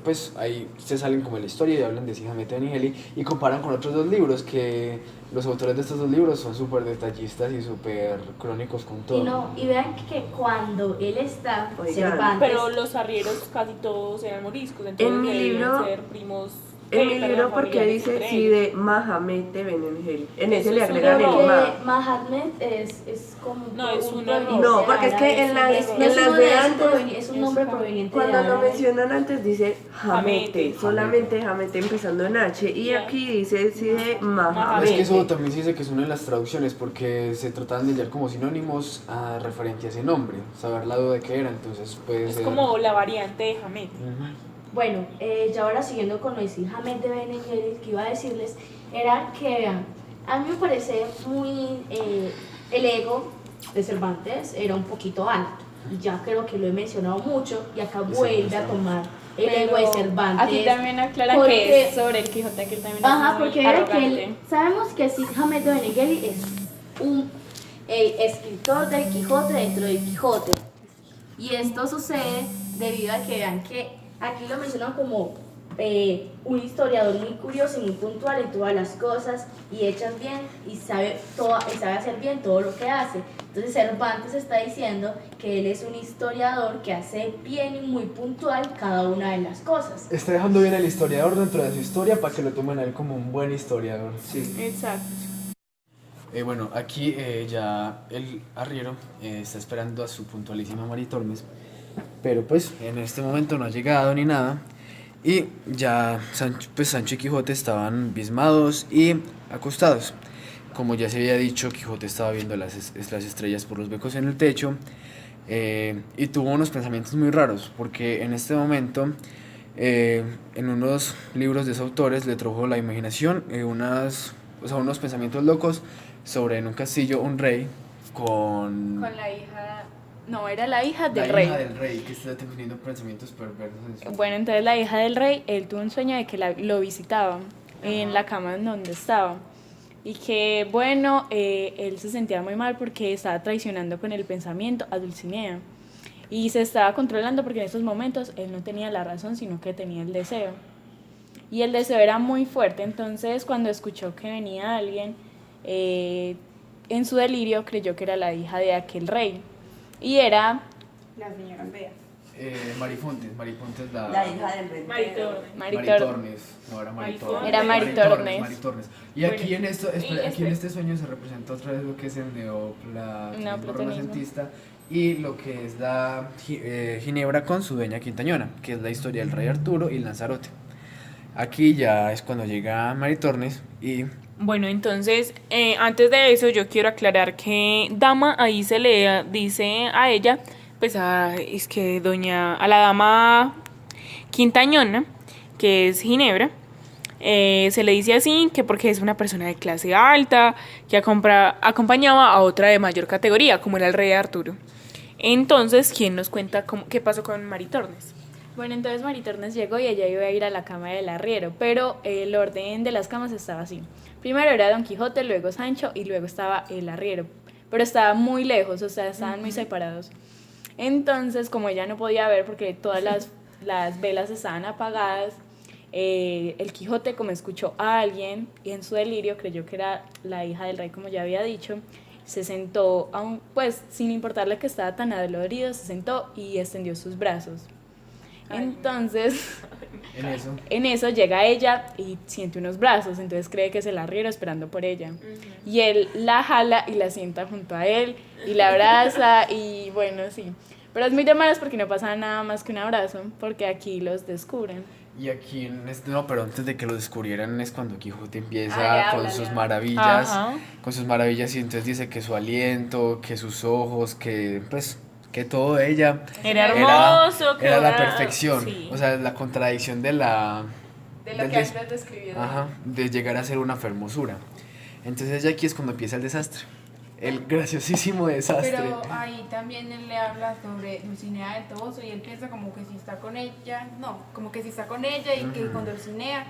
pues ahí se salen como de la historia y hablan decididamente de Benengeli y comparan con otros 2 libros, que los autores de estos 2 libros son súper detallistas y súper crónicos con todo. Y vean que cuando él está, Oigan, Cervantes, Pero los arrieros casi todos eran moriscos, entonces En mi debían libro- ser primos. En mi perdón, libro, porque familiares dice entre sí ellos. de Mahamet de Benengeli. En ese Eso le es un agregan el error. ma. porque Mahatmet es como No, es un proveniente error. No, de porque es que árabe, en las- no en es las uno de es antes- es un nombre proveniente Cuando de lo árabe. mencionan antes dice Hamete, Hamete. solamente Hamete empezando en H. Y Ya. aquí dice sí de Es Mahamet. que eso también se dice que es una de las traducciones, porque se trataban de hallar como sinónimos a referente a ese nombre, saber la duda de qué era, entonces puede Es ser... como la variante de Hamet. Ujú. Bueno, ya ahora siguiendo con lo de Cid Hamet de Benengeli, que iba a decirles, era que, vean, a mí me parece muy, el ego de Cervantes era un poquito alto, ya creo que lo he mencionado mucho, y acá vuelve a tomar el ego de Cervantes. Aquí también aclaran porque- que es sobre el Quijote, que él también Ajá, es muy porque era que arrogante. él, sabemos que Cid Hamet de Benengeli es un escritor del Quijote dentro del Quijote. Y esto sucede debido a que vean que aquí lo mencionan como un historiador muy curioso y muy puntual en todas las cosas y hecha bien y sabe hacer bien todo lo que hace. Entonces Cervantes está diciendo que él es un historiador que hace bien y muy puntual cada una de las cosas. Está dejando bien al historiador dentro de su historia para que lo tomen a él como un buen historiador. Sí. Exacto. Bueno, aquí ya el arriero está esperando a su puntualísima Maritormes, pero pues en este momento no ha llegado ni nada. Y ya Sancho y Quijote estaban abismados y acostados. Como ya se había dicho, Quijote estaba viendo las estrellas por los becos en el techo y tuvo unos pensamientos muy raros, porque en este momento, en unos libros de sus autores, le trajo la imaginación unos pensamientos locos sobre en un castillo un rey con la hija, no, era la hija la del hija rey. del rey que está teniendo pensamientos perversos en su... Bueno, entonces la hija del rey, él tuvo un sueño de que lo visitaba en la cama en donde estaba. Y que, bueno, él se sentía muy mal porque estaba traicionando con el pensamiento a Dulcinea. Y se estaba controlando porque en esos momentos él no tenía la razón, sino que tenía el deseo. Y el deseo era muy fuerte, entonces cuando escuchó que venía alguien, en su delirio creyó que era la hija de aquel rey. Y era La señora Aldea. Marifontes La hija del ventero. Maritornes, no era Maritornes. Era Maritornes. Maritornes. Y aquí Bueno, aquí en este sueño se representa otra vez lo que es el neoplatonismo Neoplatonismo. renacentista y lo que es la Ginebra con su dueña Quintañona, que es la historia del rey Arturo y Lanzarote. Aquí ya es cuando llega Maritornes y Bueno, entonces, antes de eso yo quiero aclarar que dama ahí se le dice a ella, pues es que a la dama Quintañona, que es Ginebra, se le dice así que porque es una persona de clase alta, que acompañaba a otra de mayor categoría, como era el rey Arturo. Entonces, ¿quién nos cuenta qué pasó con Maritornes? Bueno, entonces Maritornes llegó y ella iba a ir a la cama del arriero, pero el orden de las camas estaba así. Primero era Don Quijote, luego Sancho y luego estaba el arriero, pero estaba muy lejos, o sea, estaban muy separados. Entonces, como ella no podía ver porque todas las velas estaban apagadas, el Quijote, como escuchó a alguien y en su delirio creyó que era la hija del rey, como ya había dicho, se sentó, pues sin importarle que estaba tan adolorido, se sentó y extendió sus brazos. Entonces, en eso llega ella y siente unos brazos, entonces cree que es el arriero esperando por ella. Y él la jala y la sienta junto a él y la abraza y bueno, sí. Pero es muy de malas porque no pasa nada más que un abrazo, porque aquí los descubren. Y aquí pero antes de que lo descubrieran es cuando Quijote empieza con sus maravillas, Ajá. y entonces dice que su aliento, que sus ojos, que pues que todo de ella Era hermoso, era la perfección, sí. o sea, la contradicción de De lo del que antes describieron. ajá, de llegar a ser una hermosura. Entonces ya aquí es cuando empieza el desastre, el graciosísimo desastre. Pero ahí también él le habla sobre Dulcinea del Toboso y él piensa como que si está con ella, y que con Dulcinea,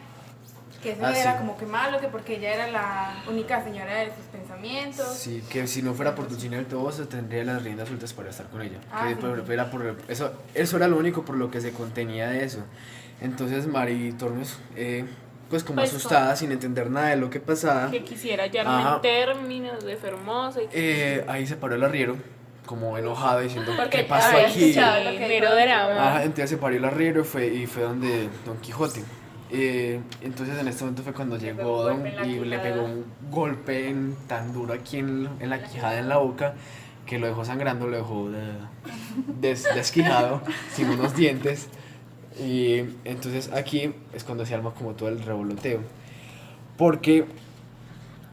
que eso era sí. como que malo, que porque ella era la única señora de sus pensamientos. Sí, que si no fuera por Dulcinea del Toboso tendría las riendas sueltas para estar con ella. Ah, Que sí. era eso era lo único por lo que se contenía de eso. Entonces Maritornes, pues como Pues, asustada, sin entender nada de lo que pasaba, Que quisiera hallarme Ajá. en términos de hermosa. ahí se paró el arriero, como enojado, diciendo, Porque ¿qué pasó había aquí? escuchado lo que mero dijo drama. Ajá, entonces se paró el arriero y fue donde Don Quijote. Entonces en este momento fue cuando llegó un golpe en la y le quijada. pegó un golpe tan duro aquí en la quijada, en la boca, que lo dejó sangrando, lo dejó desquijado, sin unos dientes. Y entonces aquí es cuando se arma como todo el revoloteo. Porque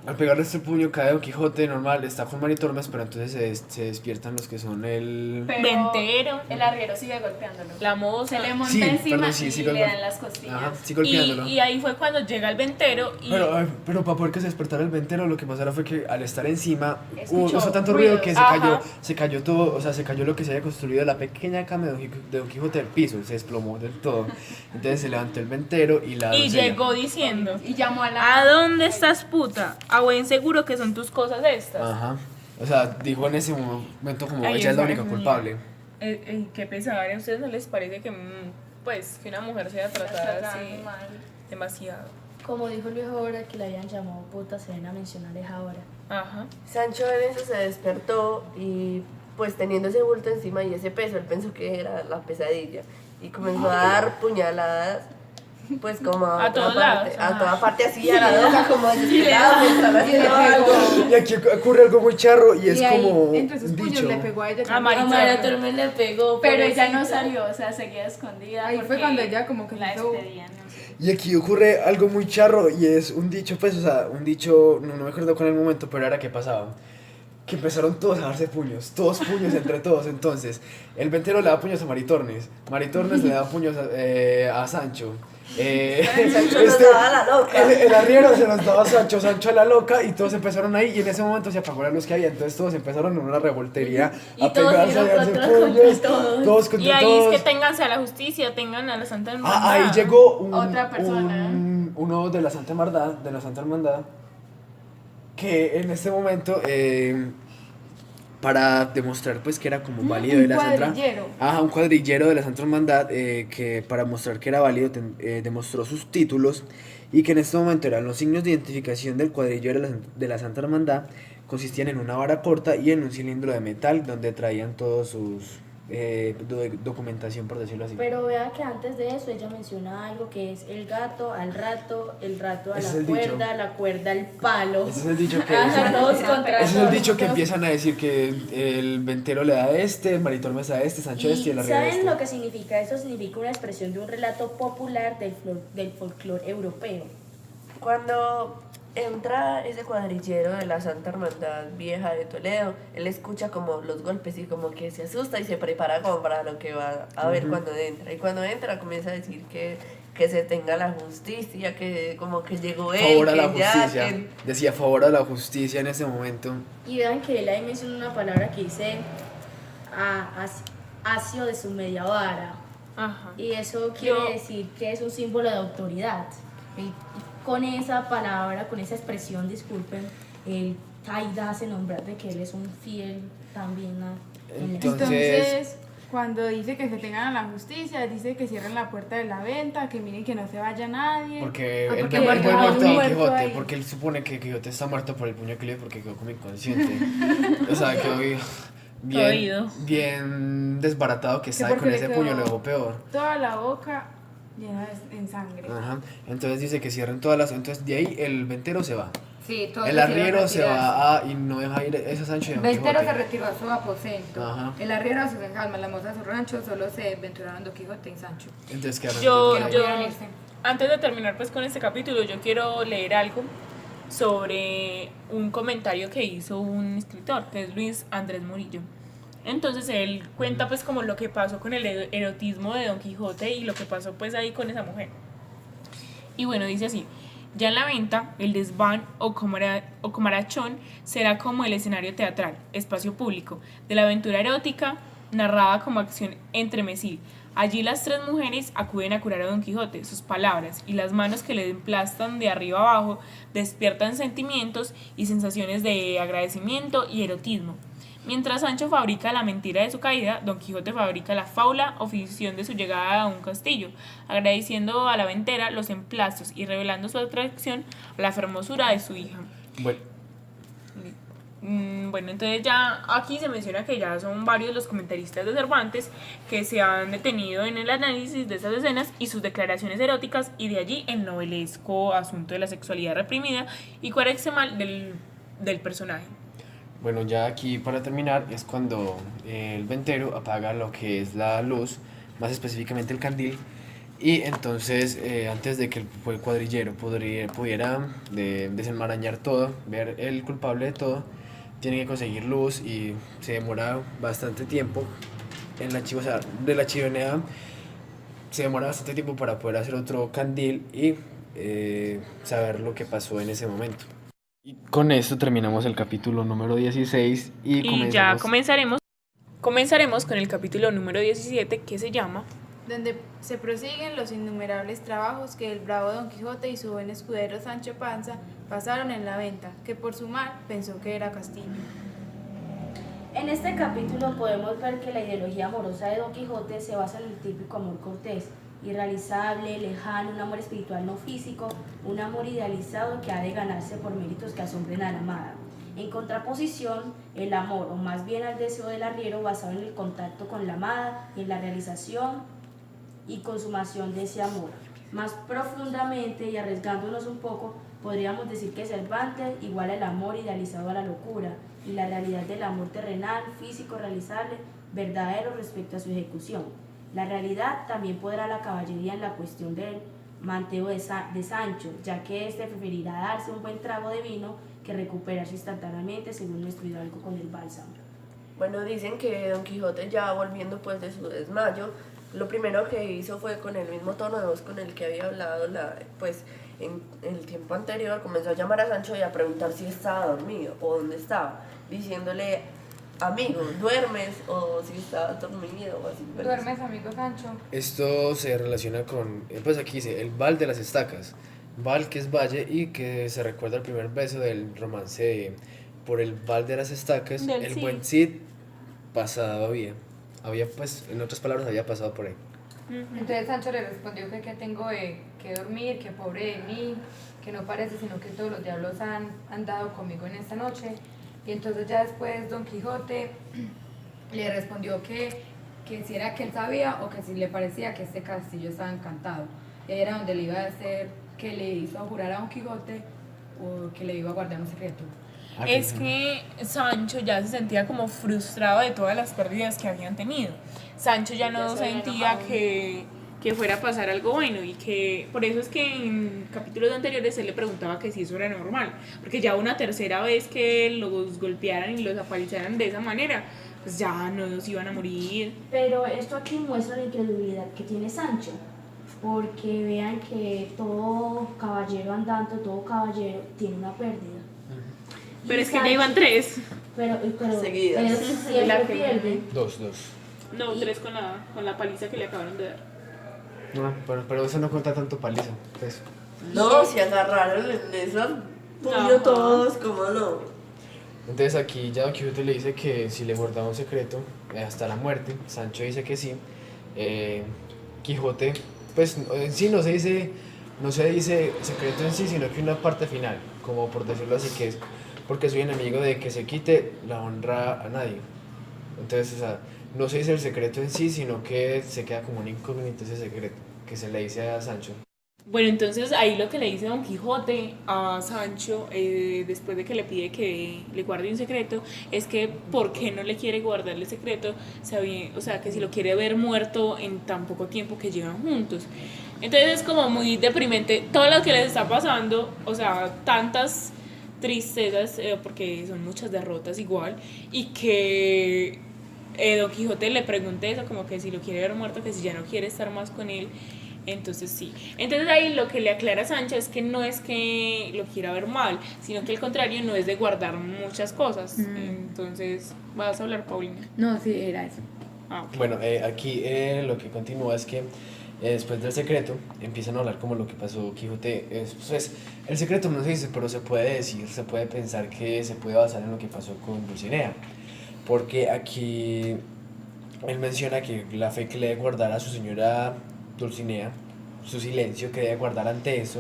al pegarle este puño cae Don Quijote, normal, está con Maritormes, pero entonces se despiertan los que son el... Pero Ventero. el arriero sigue golpeándolo. La moza. Se le monta Sí, encima perdón, sí, y sí, le golpe- dan las costillas. Ajá, sí golpeándolo. Y ahí fue cuando llega el ventero y Pero para poder que se despertara el ventero, lo que pasara fue que al estar encima Escuchó hizo tanto ruido que Ajá. se cayó todo, o sea, se cayó lo que se había construido, la pequeña cama de Don Quijote del piso, se desplomó del todo. Entonces se levantó el ventero y la y doncella. llegó diciendo, Y llamó a la... ¿a dónde estás, puta? A buen seguro que son tus cosas estas. Ajá. O sea, dijo en ese momento como Ay, ella es la esa única es culpable. Qué pesar, ¿a ustedes no les parece que pues que una mujer sea tratada Tratada así mal. demasiado. Como dijo el viejo ahora que le habían llamado puta, se ven a mencionar es ahora. Ajá. Sancho en eso se despertó y pues teniendo ese bulto encima y ese peso, él pensó que era la pesadilla y comenzó a dar puñaladas pues como A otra todos parte, lados, a ajá. toda parte así a la loca como desesperado pensando haciendo algo. Y aquí ocurre algo muy charro y es Y ahí, como entre sus un puños, dicho. le pegó a ella A también. A María Tormen le pegó. Pero ella no pobrecita. salió, o sea, seguía escondida. Ahí fue porque cuando ella como que la hizo- despedían, no sé. Y aquí ocurre algo muy charro y es un dicho, pues, o sea, un dicho, no me acuerdo con el momento, pero era que pasaba. Que empezaron todos a darse puños, todos puños entre todos. Entonces, el ventero le da puños a Maritornes, Maritornes le da puños a Sancho. Sancho nos daba la loca. El arriero se los daba a Sancho, Sancho a la loca y todos empezaron ahí y en ese momento se apagó la luz que había, entonces todos empezaron en una revoltería Y a todos pegarse, a dieron darse contra puños, todos. todos contra Y ahí todos. es que ténganse a la justicia, tengan a la Santa Hermandad. Ahí llegó Otra persona. uno de la Santa Hermandad, que en este momento, para demostrar pues que era como válido de un la Santa cuadrillero. un cuadrillero de la Santa Hermandad, que para mostrar que era válido demostró sus títulos y que en este momento eran los signos de identificación del cuadrillero de la Santa Hermandad, consistían en una vara corta y en un cilindro de metal donde traían todos sus documentación, por decirlo así. Pero vea que antes de eso ella menciona algo que es el gato al rato, el rato a Ese es la el dicho. cuerda, la cuerda al palo. Ese es el dicho que Ajá, todos contra ese es el todos. dicho que empiezan a decir que el ventero le da a este, el Maritormes a este, Sancho a este y el arriero a ¿saben este. lo que significa? Eso significa una expresión de un relato popular del folclore europeo. Cuando entra ese cuadrillero de la Santa Hermandad Vieja de Toledo, él escucha como los golpes y como que se asusta y se prepara como para lo que va a ver cuando entra. Y cuando entra comienza a decir que se tenga la justicia, que como que llegó él, Favor a que la ya, justicia. que... Decía favor a la justicia en ese momento. Y vean que él ahí menciona una palabra que dice asio de su media vara. Ajá. Y eso quiere decir que es un símbolo de autoridad. Y con esa palabra, con esa expresión, disculpen, él ahí hace nombrar de que él es un fiel también a... Entonces, cuando dice que se tengan a la justicia, dice que cierren la puerta de la venta, que miren que no se vaya nadie. Porque Ah, él porque ve hay muerto un a Don muerto Quijote, ahí. porque él supone que Quijote está muerto por el puño que le dio porque quedó como inconsciente. O sea, quedó Oído. bien desbaratado que está y porque con le ese quedó puño lo dejó peor. Toda la boca llena en sangre. Ajá. Entonces dice que cierren todas las. Entonces de ahí el ventero se va. Sí, todos El se iban a arriero se retirar. va y no deja ir esa Sancho y Don Ventero se Quijote. retiró a su aposento. Aja. El arriero a sus enjalmas, la moza a su rancho, solo se venturaron Don Quijote y Sancho. Entonces quedaron Yo, Que no en yo, pudieron irse. antes de terminar pues con este capítulo, yo quiero leer algo sobre un comentario que hizo un escritor, que es Luis Andrés Murillo. Entonces él cuenta pues como lo que pasó con el erotismo de Don Quijote y lo que pasó pues ahí con esa mujer. Y bueno, dice así: ya en la venta, el desván o comarachón será como el escenario teatral, espacio público, de la aventura erótica narrada como acción entremesí. Allí las tres mujeres acuden a curar a Don Quijote, sus palabras y las manos que le emplastan de arriba abajo despiertan sentimientos y sensaciones de agradecimiento y erotismo. Mientras Sancho fabrica la mentira de su caída, Don Quijote fabrica la fábula o ficción de su llegada a un castillo, agradeciendo a la ventera los emplastos y revelando su atracción a la hermosura de su hija. Bueno, Bueno, entonces ya aquí se menciona que ya son varios los comentaristas de Cervantes que se han detenido en el análisis de estas escenas y sus declaraciones eróticas, y de allí el novelesco asunto de la sexualidad reprimida y cuaresmal del personaje. bueno, ya aquí para terminar es cuando el ventero apaga lo que es la luz, más específicamente el candil, y entonces antes de que el cuadrillero pudiera desenmarañar todo, ver el culpable de todo, tiene que conseguir luz y se demora bastante tiempo en la de la chimenea. Se demora bastante tiempo para poder hacer otro candil y saber lo que pasó en ese momento. Y con esto terminamos el capítulo número 16 Y ya comenzaremos con el capítulo número 17, que se llama Donde se prosiguen los innumerables trabajos que el bravo Don Quijote y su buen escudero Sancho Panza pasaron en la venta, que por su mal pensó que era castillo. En este capítulo podemos ver que la ideología amorosa de Don Quijote se basa en el típico amor cortés, irrealizable, lejano, un amor espiritual no físico, un amor idealizado que ha de ganarse por méritos que asombren a la amada. En contraposición, el amor, o más bien el deseo del arriero, basado en el contacto con la amada y en la realización y consumación de ese amor. Más profundamente y arriesgándonos un poco, podríamos decir que Cervantes iguala el amor idealizado a la locura y la realidad del amor terrenal, físico, realizable, verdadero respecto a su ejecución. La realidad también podrá la caballería en la cuestión del manteo de Sancho, ya que éste preferirá darse un buen trago de vino que recuperarse instantáneamente, según nuestro hidalgo con el bálsamo. Bueno, dicen que Don Quijote, ya volviendo pues de su desmayo, lo primero que hizo fue, con el mismo tono de voz con el que había hablado pues en el tiempo anterior, comenzó a llamar a Sancho y a preguntar si estaba dormido o dónde estaba, diciéndole: amigo, ¿duermes? O si estaba dormido o así. ¿Duermes, amigo Sancho? Esto se relaciona con, pues aquí dice, el Val de las Estacas. Val, que es valle, y que se recuerda el primer beso del romance de por el Val de las Estacas. Del El Cid. buen Cid pasado había pues, en otras palabras, había pasado por ahí. Entonces Sancho le respondió que tengo que dormir, que pobre de mí, que no parece sino que todos los diablos han andado conmigo en esta noche. Y entonces ya después Don Quijote le respondió que si era que él sabía o que si le parecía que este castillo estaba encantado. Y ahí era donde le iba a hacer, que le hizo jurar a Don Quijote o que le iba a guardar un secreto. Es que Sancho ya se sentía como frustrado de todas las pérdidas que habían tenido. Sancho ya no sentía que fuera a pasar algo bueno, y que por eso es que en capítulos anteriores él le preguntaba que si eso era normal, porque ya una tercera vez que los golpearan y los apalizaran de esa manera, pues ya no se iban a morir. Pero esto aquí muestra la incredulidad que tiene Sancho, porque vean que todo caballero andante, todo caballero tiene una pérdida. Pero Y es que ya Sancho- iban 3. Pero Seguidas. ellos siempre pierden. Dos. No, 3 con la paliza que le acabaron de dar. No, pero eso no cuenta tanto paliza. Pues. No, se agarraron en esa puño todos, ¿cómo no? Entonces aquí ya Don Quijote le dice que si le guardaba un secreto hasta la muerte. Sancho dice que sí. Quijote, pues en sí no se dice secreto en sí, sino que una parte final, como por decirlo así, que es porque soy enemigo de que se quite la honra a nadie. Entonces, o sea, no se dice el secreto en sí, sino que se queda como un incógnito ese secreto que se le dice a Sancho. Bueno, entonces ahí lo que le dice Don Quijote a Sancho, después de que le pide que le guarde un secreto, es que ¿por qué no le quiere guardarle el secreto? O sea, que si lo quiere ver muerto en tan poco tiempo que llevan juntos. Entonces es como muy deprimente todo lo que les está pasando, o sea, tantas tristezas, porque son muchas derrotas igual, y que Don Quijote le pregunte eso, como que si lo quiere ver muerto, que si ya no quiere estar más con él. Entonces sí. Entonces ahí lo que le aclara a Sancho es que no es que lo quiera ver mal, sino que al contrario no es de guardar muchas cosas. Entonces, ¿vas a hablar, Paulina? No, sí, era eso. Ah, ok. Bueno, aquí lo que continúa es que después del secreto empiezan a hablar como lo que pasó Quijote. Pues, el secreto no se dice, pero se puede decir, se puede pensar que se puede basar en lo que pasó con Dulcinea. Porque aquí él menciona que la fe que le debe guardar a su señora Dulcinea, su silencio que debe guardar ante eso.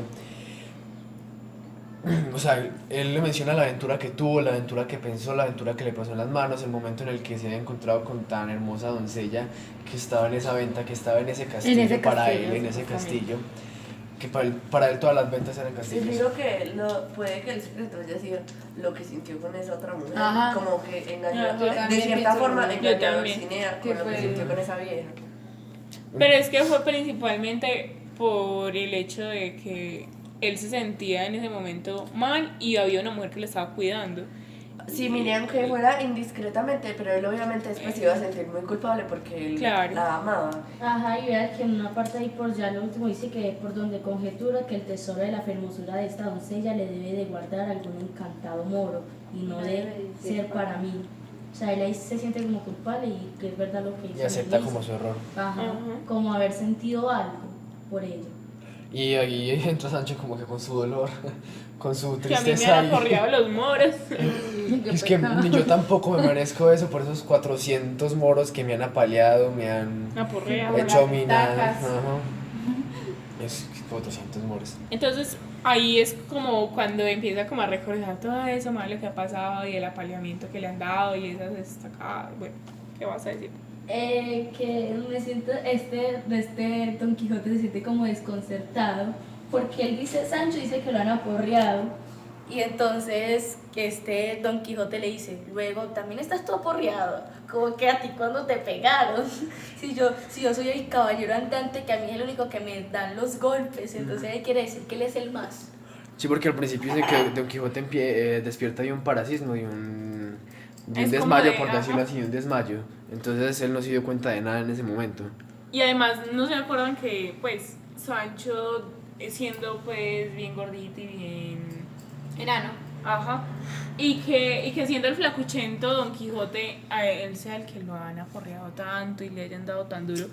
O sea, él le menciona la aventura que tuvo, la aventura que pensó, la aventura que le pasó en las manos, el momento en el que se había encontrado con tan hermosa doncella que estaba en esa venta, que estaba en ese castillo, para él, en ese castillo, que para él todas las ventas eran Sí, castillos. digo que puede que el secreto haya sido lo que sintió con esa otra mujer, Ajá. como que engañó, Ajá. de También cierta pienso forma lo mismo. engañó Yo a también. Dulcinea Que con lo que fue- sintió con esa vieja. Pero es que fue principalmente por el hecho de que él se sentía en ese momento mal y había una mujer que le estaba cuidando. Sí, Miriam, que fuera indiscretamente, pero él obviamente después se iba a sentir muy culpable porque él Claro. la amaba. Ajá, y vea que en una parte ahí por ya lo último dice que por donde conjetura que el tesoro de la hermosura de esta doncella le debe de guardar algún encantado moro y no debe ser para mí. O sea, él ahí se siente como culpable y que es verdad lo que hizo. Y acepta Luis. como su error. Ajá, Ajá. como haber sentido algo por ella. Y ahí entra Sancho como que con su dolor, con su Que a mí me tristeza. han aporreado los moros. Es que ni yo tampoco me merezco eso por esos 400 moros que me han apaleado, me han Aporreado. hecho las minar. estacas. Ajá. Es como 200 mores. Entonces ahí es como cuando empieza como a recordar todo eso malo que ha pasado y el apaleamiento que le han dado y esas estacadas. Bueno, ¿qué vas a decir? Que me siento, este Don Quijote se siente como desconcertado, porque él dice, Sancho dice que lo han aporreado, y entonces Don Quijote le dice, luego también estás tú aporreado, como que a ti cuando te pegaron, si yo soy el caballero andante, que a mí es el único que me dan los golpes, entonces él quiere decir que él es el más. Sí, porque al principio dice que Don Quijote despierta de un paroxismo, de un Es como desmayo, de, por decirlo ajá. así, un desmayo. Entonces él no se dio cuenta de nada en ese momento. Y además no se acuerdan que pues Sancho siendo pues bien gordito y bien Enano. ajá y que siendo el flacuchento Don Quijote a él sea el que lo han aporreado tanto y le hayan dado tan duro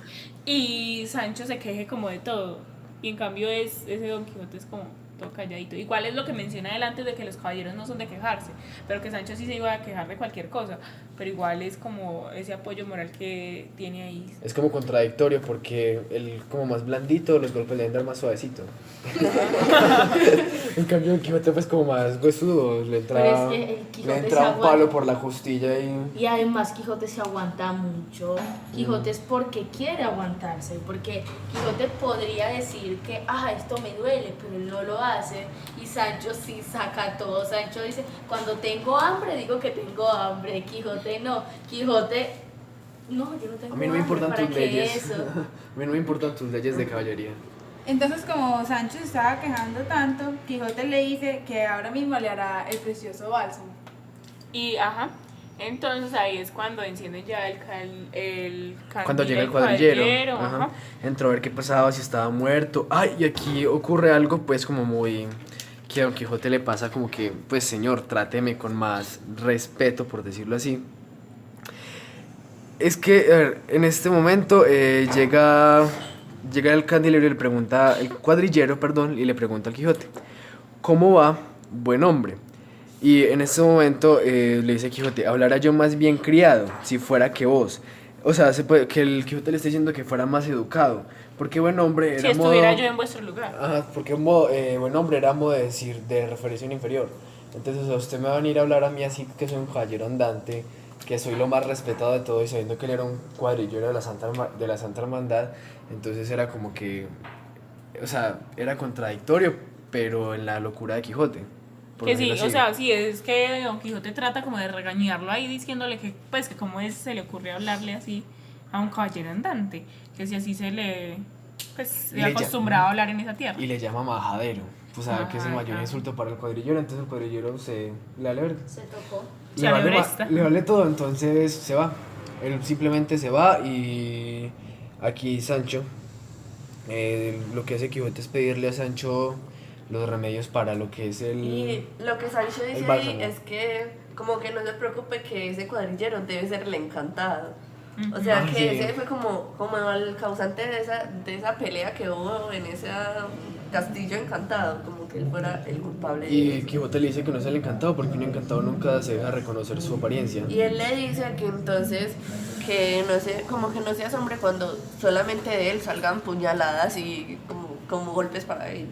y Sancho se queje como de todo y en cambio ese Don Quijote es como todo calladito. Igual es lo que menciona adelante de que los caballeros no son de quejarse, pero que Sancho sí se iba a quejar de cualquier cosa, pero igual es como ese apoyo moral que tiene ahí. Es como contradictorio porque él como más blandito, los golpes le dan más suavecito. En cambio Don Quijote pues como más huesudo, le Pero entra, es que el Quijote le entra se un aguanta. palo por la costilla Y además Quijote se aguanta mucho. Quijote es porque quiere aguantarse, porque Quijote podría decir que, esto me duele, pero él no lo hace. Y Sancho sí saca todo. Sancho dice, cuando tengo hambre, digo que tengo hambre. Quijote no. Quijote, no, yo no tengo A mí no me hambre, importan ¿para tus qué leyes. eso? A mí no me importan tus leyes de caballería. Entonces, como Sancho se estaba quejando tanto, Quijote le dice que ahora mismo le hará el precioso bálsamo. Y entonces ahí es cuando encienden ya el candil Cuando llega el del cuadrillero, ajá. entró a ver qué pasaba, si estaba muerto. Ay, y aquí ocurre algo pues como muy... que a Don Quijote le pasa como que, pues señor, tráteme con más respeto, por decirlo así. Es que, a ver, en este momento llega el candilero y le pregunta, el cuadrillero, perdón, y le pregunta al Quijote, ¿cómo va, buen hombre? Y en este momento le dice Quijote, hablara yo más bien criado, si fuera que vos. O sea, que el Quijote le está diciendo que fuera más educado. Porque buen hombre era Si estuviera yo en vuestro lugar. Ajá, porque buen hombre era modo de decir, de referirse a un inferior. Entonces, o sea, usted me va a venir a hablar a mí así que soy un caballero andante, que soy lo más respetado de todo, y sabiendo que él era un cuadrillero de la Santa Hermandad, entonces era como que, o sea, era contradictorio, pero en la locura de Quijote. por Que sí, decirlo o así. sea, sí, es que Don Quijote trata como de regañarlo ahí diciéndole que, pues, que cómo se le ocurre hablarle así a un caballero andante, que si así se Le acostumbrado a hablar en esa tierra. Y le llama majadero, pues sabe que es el mayor Ajá. insulto para el cuadrillero, entonces el cuadrillero le vale verga. Se tocó. Se alebresta. Le vale todo, entonces se va. Él simplemente se va y aquí Sancho, lo que hace Quijote es pedirle a Sancho los remedios para lo que es Y lo que Sancho el dice bálsamo. ahí es que como que no se preocupe que ese cuadrillero debe ser el encantado. O sea, que Sí. ese fue como el causante de esa pelea que hubo en ese castillo encantado, como que él fuera el culpable de Y eso. Quijote le dice que no es el encantado porque un encantado nunca se deja reconocer su apariencia. Y él le dice que entonces que no se, como que no se asombre cuando solamente de él salgan puñaladas y como golpes para él.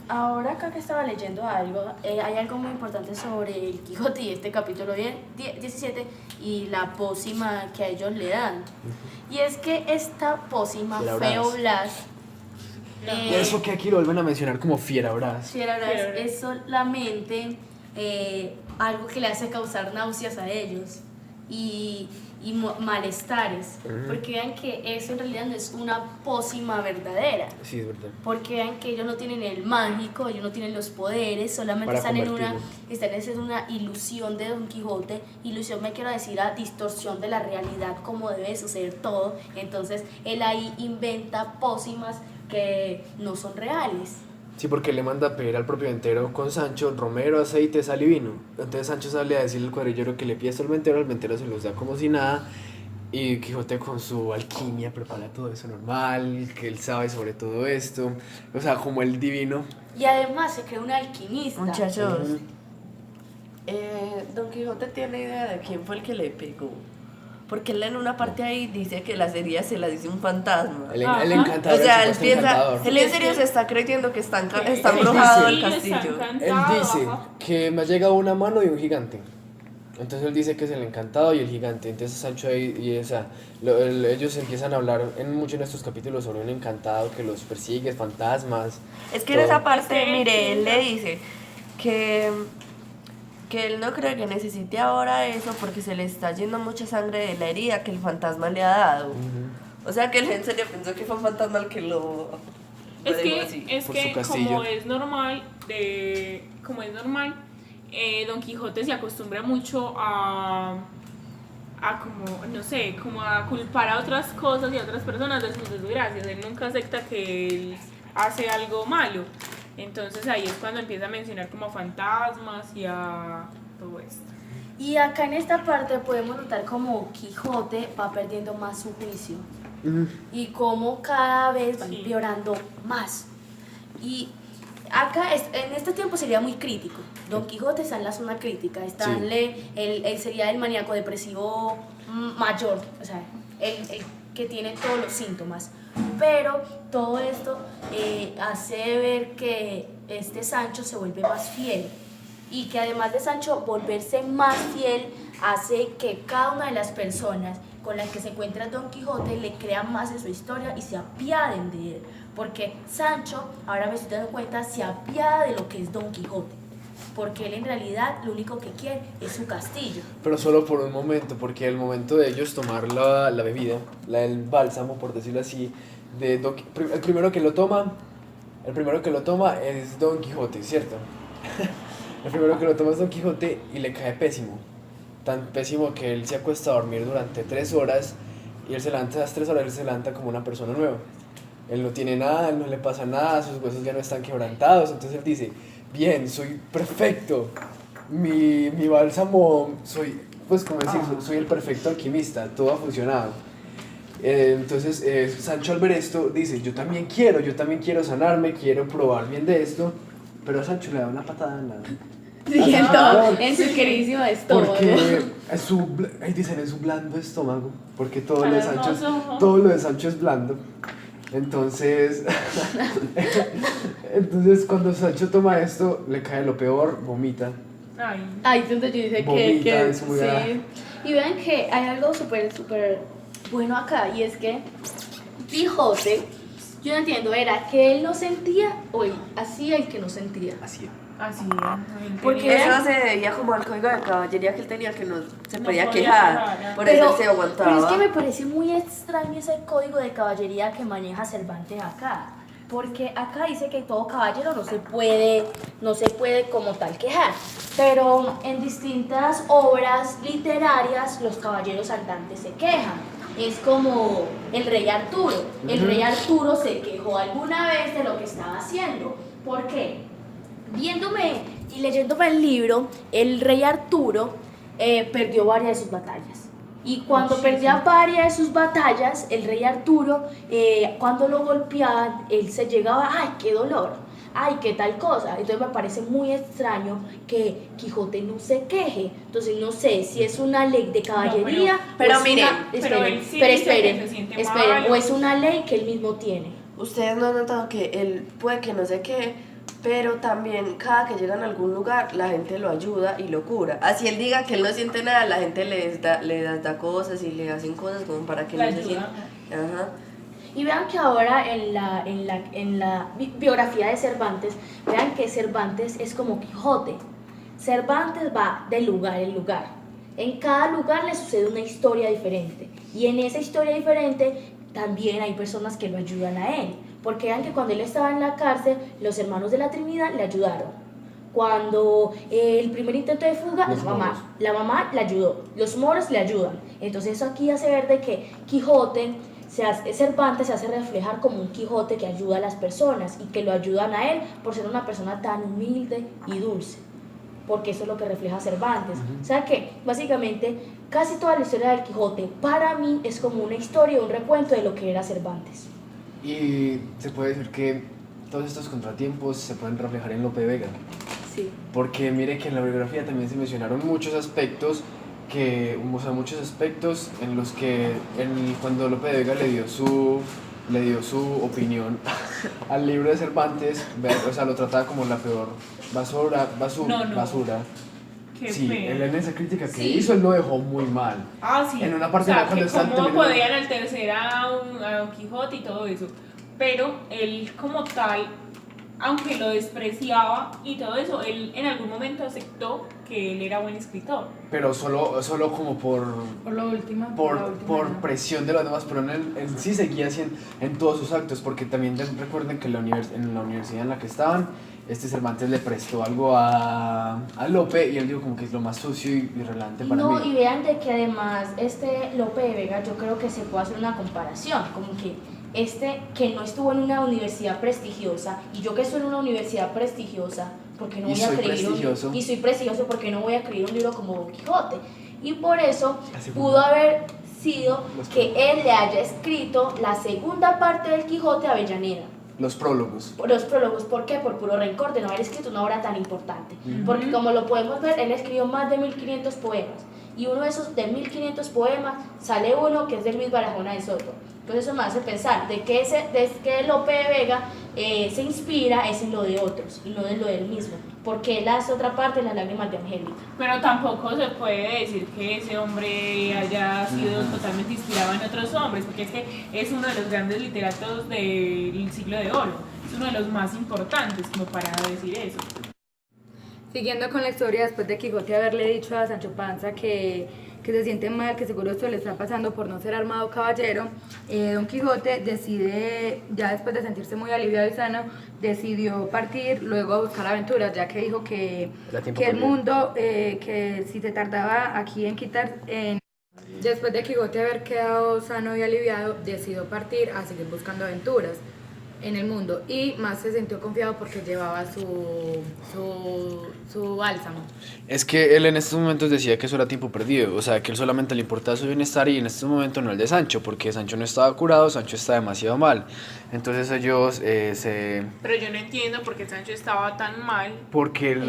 Ahora acá que estaba leyendo algo, hay algo muy importante sobre el Quijote y este capítulo 17 y la pócima que a ellos le dan. Y es que esta pócima, Fierabras. Feo Blas, Y eso que aquí lo vuelven a mencionar como Fierabras. Fierabras, es solamente algo que le hace causar náuseas a ellos y malestares, porque vean que eso en realidad no es una pócima verdadera. Sí, es verdad. Porque vean que ellos no tienen el mágico, ellos no tienen los poderes, solamente Para están convertirlo. en una ilusión de Don Quijote. Ilusión me quiero decir a distorsión de la realidad, como debe suceder todo. Entonces él ahí inventa pócimas que no son reales. Sí, porque le manda a pedir al propio ventero con Sancho romero, aceite, sal y vino. Entonces Sancho sale a decirle al cuadrillero que le pide esto al ventero, el ventero se los da como si nada. Y Quijote con su alquimia prepara todo eso normal, que él sabe sobre todo esto. O sea, como el divino. Y además se crea un alquimista. Muchachos, Don Quijote tiene idea de quién fue el que le pegó. porque él en una parte ahí dice que las heridas se las dice un fantasma. El Ajá. encantador, O sea, el él supuesto piensa, encantador. él en serio se está creyendo que está Él embrujado el dice, "Sí, está castillo. Él encantado", dice ajá. que me ha llegado una mano de un gigante. Entonces él dice que es el encantado y el gigante. Entonces Sancho ahí, ellos empiezan a hablar mucho en estos capítulos sobre un encantado que los persigue, fantasmas. Es que en todo. esa parte, Sí, mire, él sí. le dice que él no cree que necesite ahora eso porque se le está yendo mucha sangre de la herida que el fantasma le ha dado. Ujú. O sea que él en serio pensó que fue un fantasma el que lo Es dejó que, así. es por que su castillo. como es normal, Don Quijote se acostumbra mucho a como, no sé, como a culpar a otras cosas y a otras personas de sus desgracias. Él nunca acepta que él hace algo malo. Entonces ahí es cuando empieza a mencionar como a fantasmas y a todo esto. Y acá en esta parte podemos notar como Quijote va perdiendo más su juicio y cómo cada vez va Sí. empeorando más. Y acá en este tiempo sería muy crítico. Don Quijote está en la zona crítica, él sería el maníaco depresivo mayor, o sea, el que tiene todos los síntomas. Pero todo esto hace ver que este Sancho se vuelve más fiel y que además de Sancho volverse más fiel hace que cada una de las personas con las que se encuentra Don Quijote le crean más en su historia y se apiaden de él, porque Sancho, ahora me estoy dando cuenta, se apiada de lo que es Don Quijote, porque él en realidad lo único que quiere es su castillo. Pero solo por un momento, porque el momento de ellos tomar la bebida, el bálsamo, por decirlo así, el primero que lo toma es Don Quijote, ¿cierto? El primero que lo toma es Don Quijote y le cae pésimo. Tan pésimo que él se acuesta a dormir durante 3 horas y él se levanta a las 3 horas, él se levanta como una persona nueva. Él no tiene nada, él no le pasa nada, sus huesos ya no están quebrantados, entonces él dice, bien, soy perfecto, mi bálsamo, pues como decir, soy el perfecto alquimista, todo ha funcionado. Entonces Sancho al ver esto dice, yo también quiero sanarme, quiero probar bien de esto, pero Sancho le da una patada en la... En su queridísimo estómago. Porque ahí dicen en su blando estómago, porque todo lo de Sancho Hermoso. todo lo de Sancho es blando. Entonces, entonces cuando Sancho toma esto, le cae lo peor, vomita. Ay. Ahí es donde yo dice Vomita que en su lugar. sí. Y vean que hay algo súper bueno acá, y es que Quijote, yo no entiendo, era que él no sentía o él hacía el que no sentía. Así. Así Porque Eso se debía como al código de caballería que él tenía, que no se No podía podía quejar, quejar, por eso él se Pero es aguantaba. que me parece muy extraño ese código de caballería que maneja Cervantes acá. Porque acá dice que todo caballero no se puede como tal quejar. Pero en distintas obras literarias los caballeros andantes se quejan. Es como el rey Arturo. El rey Arturo se quejó alguna vez de lo que estaba haciendo. ¿Por qué? Viéndome y leyéndome el libro, el rey Arturo perdió varias de sus batallas. Y cuando perdía varias de sus batallas, el rey Arturo, cuando lo golpeaban, él se llegaba, ¡ay, qué dolor! ¡Ay, qué tal cosa! Entonces me parece muy extraño que Quijote no se queje. Entonces no sé si es una ley de caballería. pero o es miren, pero él sí pero dice que esperen, se siente esperen, mal. o es una ley que él mismo tiene. Ustedes no han notado que él puede que no sé qué, pero también cada que llegan a algún lugar la gente lo ayuda y lo cura. Así él diga que él no siente nada, la gente le da cosas y le hacen cosas como para que La no se ayuda, sienta. Ajá. Y vean que ahora en la biografía de Cervantes, vean que Cervantes es como Quijote. Cervantes va de lugar en lugar. En cada lugar le sucede una historia diferente. Y en esa historia diferente también hay personas que lo ayudan a él. Porque vean que cuando él estaba en la cárcel, los hermanos de la Trinidad le ayudaron. Cuando el primer intento de fuga, la mamá le ayudó. Los moros le ayudan. Entonces eso aquí hace ver de que Cervantes se hace reflejar como un Quijote que ayuda a las personas y que lo ayudan a él por ser una persona tan humilde y dulce, porque eso es lo que refleja Cervantes. O sea que básicamente casi toda la historia del Quijote para mí es como una historia, un recuento de lo que era Cervantes. Y se puede decir que todos estos contratiempos se pueden reflejar en Lope de Vega. Sí. Porque mire que en la biografía también se mencionaron muchos aspectos que, o sea, muchos aspectos en los que cuando Lope de Vega le dio su opinión al libro de Cervantes, o sea, lo trataba como la peor No. basura. Qué Sí, feo. él en esa crítica que Sí. hizo, él lo dejó muy mal. Ah, sí. En una parte o sea, cuando que están cómo terminando- podían altercer a Don Quijote y todo eso. Pero él como tal, aunque lo despreciaba y todo eso, él en algún momento aceptó que él era buen escritor. Pero solo como por Por la última presión de los demás, pero él sí seguía haciendo en todos sus actos, porque también recuerden que en la universidad en la que estaban, Cervantes le prestó algo a Lope y él dijo como que es lo más sucio y irrelevante para No, mí. y vean de que además Lope de Vega, yo creo que se puede hacer una comparación, como que que no estuvo en una universidad prestigiosa y yo que estoy en una universidad prestigiosa, porque no Y voy a soy creer prestigioso. y soy prestigioso porque no voy a escribir un libro como Don Quijote, y por eso Así pudo fue. haber sido que él le haya escrito la segunda parte del Quijote a Avellaneda. Los prólogos. Los prólogos, ¿por qué? Por puro rencor de no haber escrito una obra tan importante. Porque como lo podemos ver, él escribió más de 1500 poemas. Y uno de esos de 1500 poemas sale uno que es de Luis Barahona de Soto. Entonces eso me hace pensar de que Lope de Vega se inspira es en lo de otros y no en lo del mismo. Porque él hace otra parte, Las lágrimas de Angélica. Pero tampoco se puede decir que ese hombre haya sido totalmente inspirado en otros hombres, porque es que es uno de los grandes literatos del siglo de oro. Es uno de los más importantes como para decir eso. Siguiendo con la historia, después de Quijote haberle dicho a Sancho Panza que se siente mal, que seguro esto le está pasando por no ser armado caballero, Don Quijote decide, ya después de sentirse muy aliviado y sano, decidió partir luego a buscar aventuras, ya que dijo que el mundo, que si se tardaba aquí en Después de Quijote haber quedado sano y aliviado, decidió partir a seguir buscando aventuras en el mundo y más se sintió confiado porque llevaba su bálsamo. Es que él en estos momentos decía que eso era tiempo perdido, o sea, que él solamente le importaba su bienestar y en estos momentos no el de Sancho, porque Sancho no estaba curado, Sancho está demasiado mal. Entonces ellos Pero yo no entiendo por qué Sancho estaba tan mal. Porque,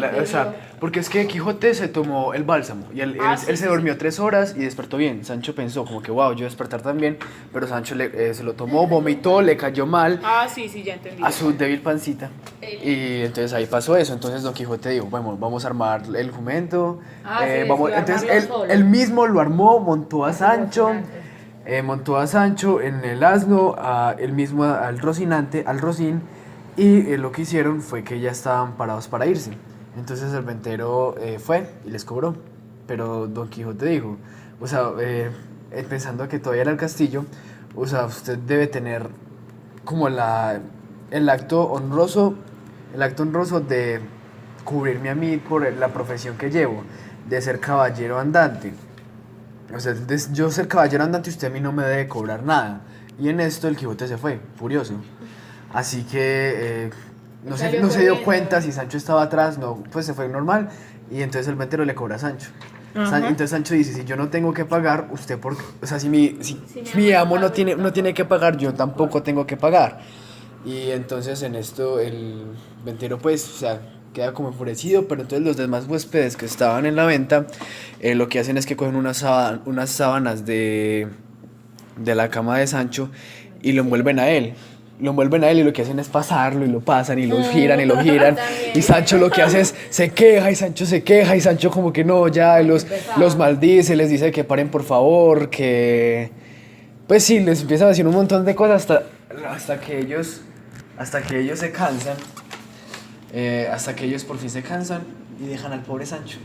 porque es que Quijote se tomó el bálsamo y él se durmió 3 horas y despertó bien. Sancho pensó como que, wow, yo despertar también, pero Sancho se lo tomó, vomitó, le cayó mal Ah, sí, ya entendí. a su débil pancita. Y entonces ahí pasó eso. Entonces Don Quijote dijo, bueno, vamos a armar el jumento. Entonces él mismo lo armó, montó a Sancho. Montó a Sancho en el asno, él mismo al Rocín, y lo que hicieron fue que ya estaban parados para irse. Entonces el ventero fue y les cobró. Pero Don Quijote dijo, o sea, pensando que todavía era el castillo, o sea, usted debe tener como el acto honroso de cubrirme a mí por la profesión que llevo, de ser caballero andante. O sea, yo ser caballero andante, usted a mí no me debe cobrar nada. Y en esto el Quijote se fue, furioso. Así que no se dio cuenta si Sancho estaba atrás, no, pues se fue normal. Y entonces el ventero le cobra a Sancho. Entonces Sancho dice, si yo no tengo que pagar, usted o sea, si mi amo no tiene que pagar, yo tampoco tengo que pagar. Y entonces en esto el ventero pues, o sea, queda como enfurecido, pero entonces los demás huéspedes que estaban en la venta lo que hacen es que cogen unas sábanas de la cama de Sancho y lo envuelven a él. Lo envuelven a él y lo que hacen es pasarlo y lo pasan y lo giran y lo giran. Y Sancho lo que hace es se queja y Sancho como que no, ya los maldice, les dice que paren por favor, que pues sí, les empieza a decir un montón de cosas hasta que ellos se cansan. Hasta que ellos por fin se cansan y dejan al pobre Sancho.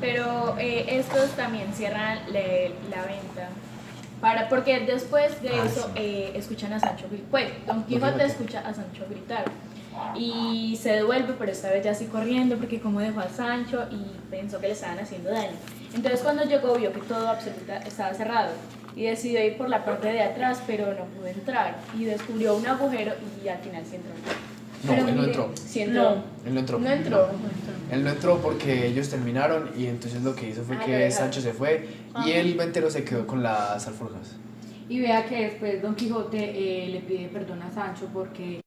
Pero estos también cierran la venta. Porque después de eso escuchan a Sancho gritar. Pues Don Quijote escucha a Sancho gritar. Y se devuelve, pero esta vez ya así corriendo porque como dejó a Sancho y pensó que le estaban haciendo daño. Entonces cuando llegó vio que todo absolutamente estaba cerrado y decidió ir por la parte de atrás, pero no pudo entrar y descubrió un agujero y al final sí entró. No, él no entró. Sí entró. Él no entró. No entró. Él no entró porque ellos terminaron y entonces lo que hizo fue que Sancho se fue y el ventero se quedó con las alforjas. Y vea que después Don Quijote le pide perdón a Sancho porque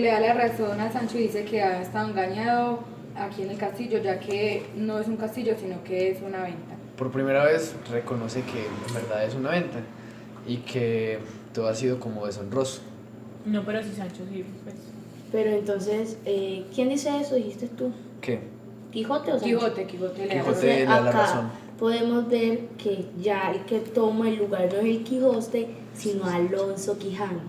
le da la razón a Sancho y dice que había estado engañado aquí en el castillo, ya que no es un castillo, sino que es una venta. Por primera vez reconoce que en verdad es una venta y que todo ha sido como deshonroso. No, pero si Sancho sí, pues. Pero entonces, ¿quién dice eso? ¿Dijiste tú? ¿Qué? ¿Quijote o Sancho? Quijote le da Quijote. razón. le da la acá razón. podemos ver que ya el que toma el lugar no es el Quijote, sino Alonso Quijano.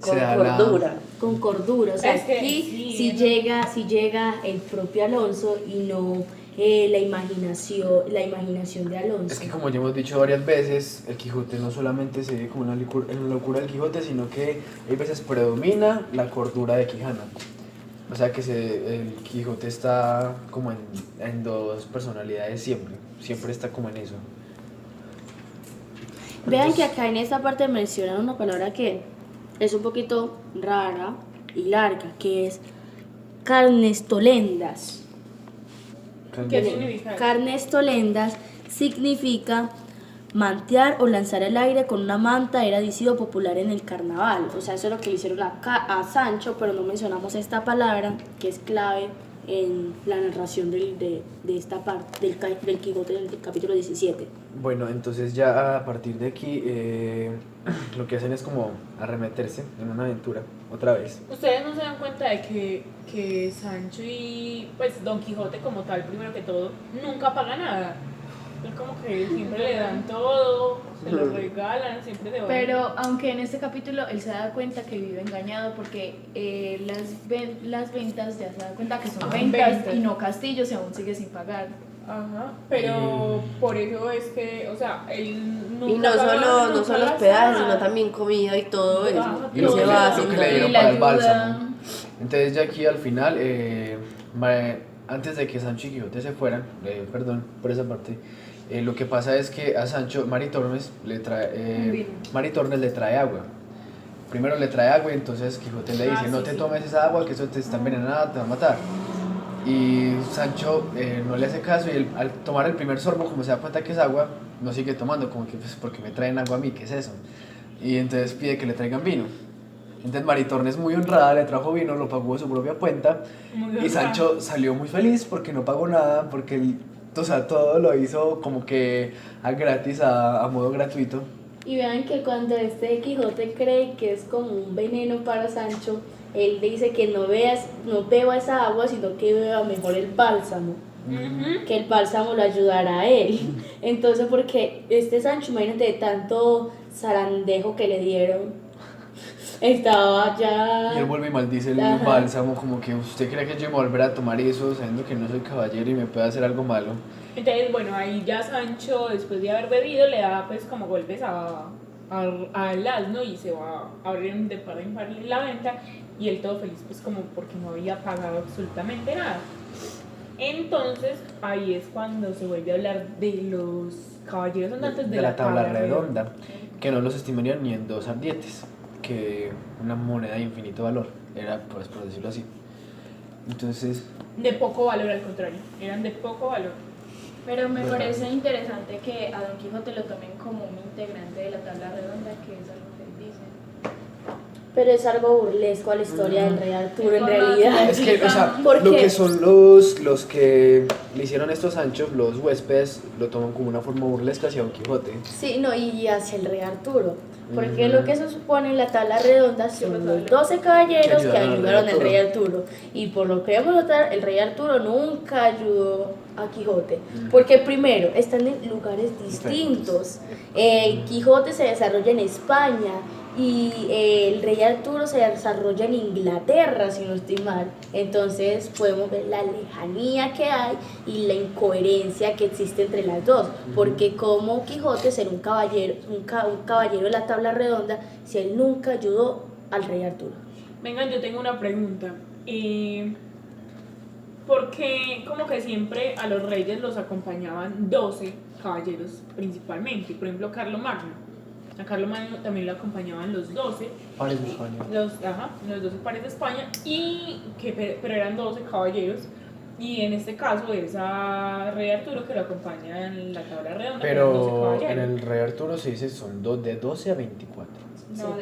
Con cordura. Con cordura, o sea, Es que aquí sí, si ¿no? llega el propio Alonso y no la imaginación de Alonso. Es que como ya hemos dicho varias veces, el Quijote no solamente se ve como una locura del Quijote, sino que hay veces predomina la cordura de Quijano. O sea que el Quijote está como en dos personalidades siempre está como en eso. Vean que acá en esta parte mencionan una palabra que es un poquito rara y larga, que es carnestolendas. ¿Qué significa? Carnestolendas significa mantear o lanzar al aire con una manta, era dicho popular en el carnaval. O sea, eso es lo que le hicieron acá a Sancho, pero no mencionamos esta palabra que es clave en la narración de esta parte del Quijote del capítulo 17. Bueno, entonces ya a partir de aquí lo que hacen es como arremeterse en una aventura otra vez. Ustedes no se dan cuenta de que Sancho y pues Don Quijote como tal, primero que todo, nunca paga nada. Es como que siempre le dan todo, se lo regalan, siempre se van. Pero aunque en este capítulo él se da cuenta que vive engañado porque las ventas ya se da cuenta que son ventas y no castillos y aún sigue sin pagar. Ajá, pero por eso es que, o sea, él nunca Y no paga, solo nunca hospedaje, gasta sino nada. también comida y todo eso. Ajá, Y lo se que, va lo que haciendo. le dieron Y la para el ayuda. bálsamo. Entonces ya aquí al final, antes de que Sancho y Quijote se fueran, perdón por esa parte, lo que pasa es que a Sancho Maritornes le trae agua. Primero le trae agua y entonces Quijote le dice, Ah, no sí, te sí. tomes esa agua que eso te está envenenada, te va a matar. Y Sancho no le hace caso y al tomar el primer sorbo, como se da cuenta que es agua, no sigue tomando, como que pues porque me traen agua a mí, ¿qué es eso? Y entonces pide que le traigan vino. Entonces Maritornes muy honrada le trajo vino, lo pagó de su propia cuenta Muy y Sancho salió muy feliz porque no pagó nada, porque o sea, todo lo hizo como que a gratis, a modo gratuito. Y vean que cuando este Quijote cree que es como un veneno para Sancho, él le dice que no beba esa agua, sino que beba mejor el bálsamo, Ujú. que el bálsamo lo ayudará a él. Entonces, porque este Sancho, imagínate, de tanto zarandejo que le dieron, estaba ya... Y él vuelve y maldice el Ajá. bálsamo, como que usted cree que yo me voy a volver a tomar eso, sabiendo que no soy caballero y me puede hacer algo malo. Entonces, bueno, ahí ya Sancho, después de haber bebido, le da pues como golpes al asno y se va a abrir de par en par la venta y él todo feliz pues como porque no había pagado absolutamente nada. Entonces, ahí es cuando se vuelve a hablar de los caballeros andantes De la tabla redonda, que no los estimarían ni en 2 ardietes, que una moneda de infinito valor, era pues, por decirlo así. Entonces, De poco valor, al contrario, eran de poco valor. Pero me Bueno. parece interesante que a Don Quijote lo tomen como un integrante de la tabla redonda, que es algo que él dice. Pero es algo burlesco a la historia del rey Arturo, en Es como- realidad. es que, o sea, ¿Por lo qué? que son los que le hicieron esto a Sancho, los huéspedes, lo toman como una forma burlesca hacia Don Quijote. Sí, no, y hacia el rey Arturo. Porque lo que se supone en la tabla redonda son los 12 caballeros que ayudaron al rey Arturo. Y por lo que vamos a notar, el rey Arturo nunca ayudó a Quijote. Porque primero, están en lugares distintos. Quijote se desarrolla en España y el rey Arturo se desarrolla en Inglaterra, si no estoy mal. Entonces podemos ver la lejanía que hay y la incoherencia que existe entre las dos. Porque como Quijote ser un caballero, un caballero de la tabla redonda, si él nunca ayudó al rey Arturo. Vengan, yo tengo una pregunta. ¿Por qué como que siempre a los reyes los acompañaban 12 caballeros principalmente? Por ejemplo, Carlomagno. A Carlomagno también lo acompañaban los 12. Pares de España. Los 12 pares de España, pero eran 12 caballeros. Y en este caso es a Rey Arturo que lo acompaña en la tabla redonda. Pero con 12 en caballeros. el Rey Arturo se dice son de 12 a 24. No,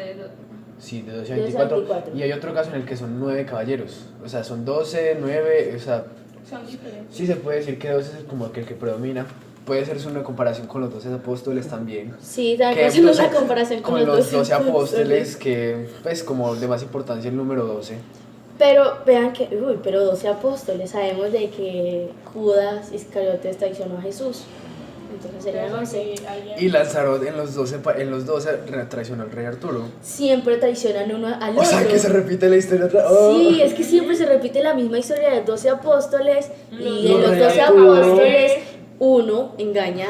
Sí, de 12 a De 12 a 24. 24. Y hay otro caso en el que son 9 caballeros. O sea, son 12, 9, o sea, Son diferentes. sí se puede decir que 12 es como que el que predomina. Puede hacerse una comparación con los 12 apóstoles también. Sí, también Que hacemos la 12 comparación con los 12 apóstoles. apóstoles, que pues como de más importancia el número 12. Pero vean que, pero 12 apóstoles, sabemos de que Judas Iscariotes traicionó a Jesús. Entonces serían 11. Y Lanzarote en los 12, traicionó al rey Arturo. Siempre traicionan uno al O otro. sea, que se repite la historia otra oh. Sí, es que siempre se repite la misma historia de 12 apóstoles y en los Rey 12 Arturo. apóstoles uno engaña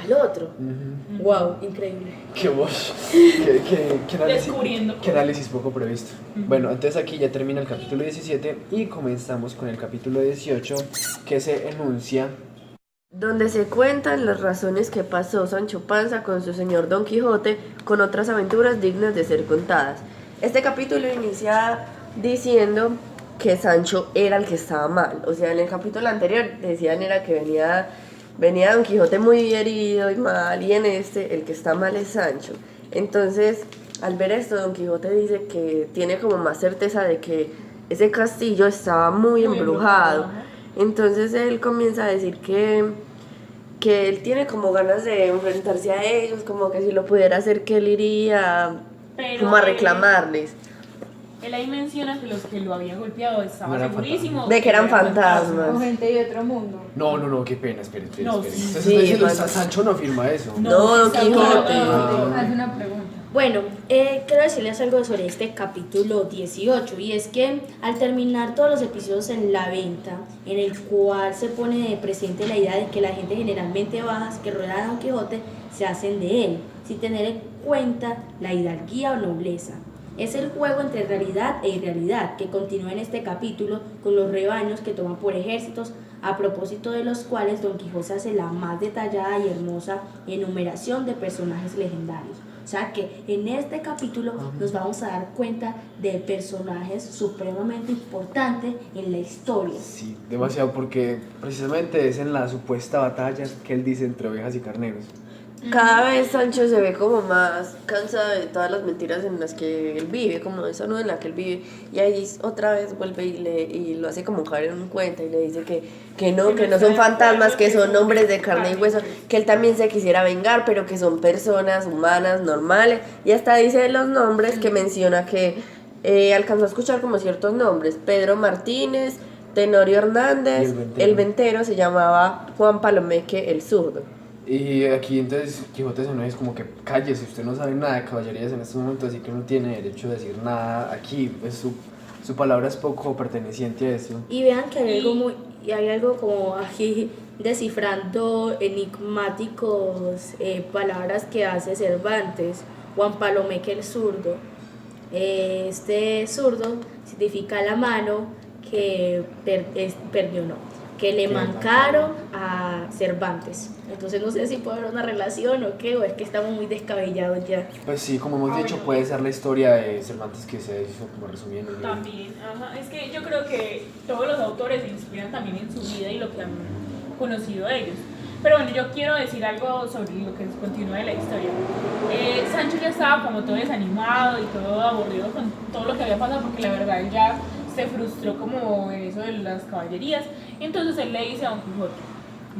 al otro. Ujú. Wow, increíble. Qué voz. Qué análisis, Descubriendo qué análisis poco previsto. Bueno, entonces aquí ya termina el capítulo 17 y comenzamos con el capítulo 18 que se enuncia. Donde se cuentan las razones que pasó Sancho Panza con su señor Don Quijote con otras aventuras dignas de ser contadas. Este capítulo inicia diciendo que Sancho era el que estaba mal. O sea, en el capítulo anterior decían era que venía Don Quijote muy herido y mal, y en este el que está mal es Sancho. Entonces, al ver esto, Don Quijote dice que tiene como más certeza de que ese castillo estaba muy embrujado. Entonces él comienza a decir que él tiene como ganas de enfrentarse a ellos, como que si lo pudiera hacer, que él iría Pero como a reclamarles. Él ahí menciona que los que lo habían golpeado estaban No eran segurísimos. De que eran fantasmas. O gente de otro mundo. No, qué pena, espere. No, Espere. sí, Entonces sí, está diciendo, bueno. Sancho no firma eso. No, Don está Quijote. bueno. Haz una pregunta. Bueno, quiero decirles algo sobre este capítulo 18 y es que al terminar todos los episodios en la venta, en el cual se pone de presente la idea de que la gente generalmente bajas que rodea a Don Quijote se hacen de él, sin tener en cuenta la hidalguía o nobleza. Es el juego entre realidad e irrealidad que continúa en este capítulo con los rebaños que toman por ejércitos, a propósito de los cuales Don Quijote hace la más detallada y hermosa enumeración de personajes legendarios. O sea que en este capítulo nos vamos a dar cuenta de personajes supremamente importantes en la historia. Sí, demasiado, porque precisamente es en la supuesta batalla que él dice entre ovejas y carneros. Cada vez Sancho se ve como más cansado de todas las mentiras en las que él vive, como esa nube en la que él vive, y ahí otra vez vuelve y lo hace como caer en un cuento y le dice que no son fantasmas, que son hombres de carne y hueso, que él también se quisiera vengar, pero que son personas humanas, normales, y hasta dice los nombres que menciona que alcanzó a escuchar como ciertos nombres: Pedro Martínez, Tenorio Hernández, el ventero se llamaba Juan Palomeque el zurdo. Y aquí entonces Quijote se es como que cállese, usted no sabe nada de caballerías en este momento, así que no tiene derecho a decir nada aquí, pues su palabra es poco perteneciente a eso. Y vean que hay algo como aquí descifrando enigmáticos palabras que hace Cervantes. Juan Palomeque el zurdo. Este zurdo significa la mano que perdió, no, que le mancaron a Cervantes. Entonces no sé si puede haber una relación o qué, o es que estamos muy descabellados ya. Pues sí, como hemos dicho, puede ser la historia de Cervantes que se hizo como resumiendo. También, ajá, es que yo creo que todos los autores se inspiran también en su vida y lo que han conocido de ellos. Pero bueno, yo quiero decir algo sobre lo que continúa de la historia. Sancho ya estaba como todo desanimado y todo aburrido con todo lo que había pasado, porque la verdad él ya se frustró como en eso de las caballerías. Entonces él le dice a Don Quijote: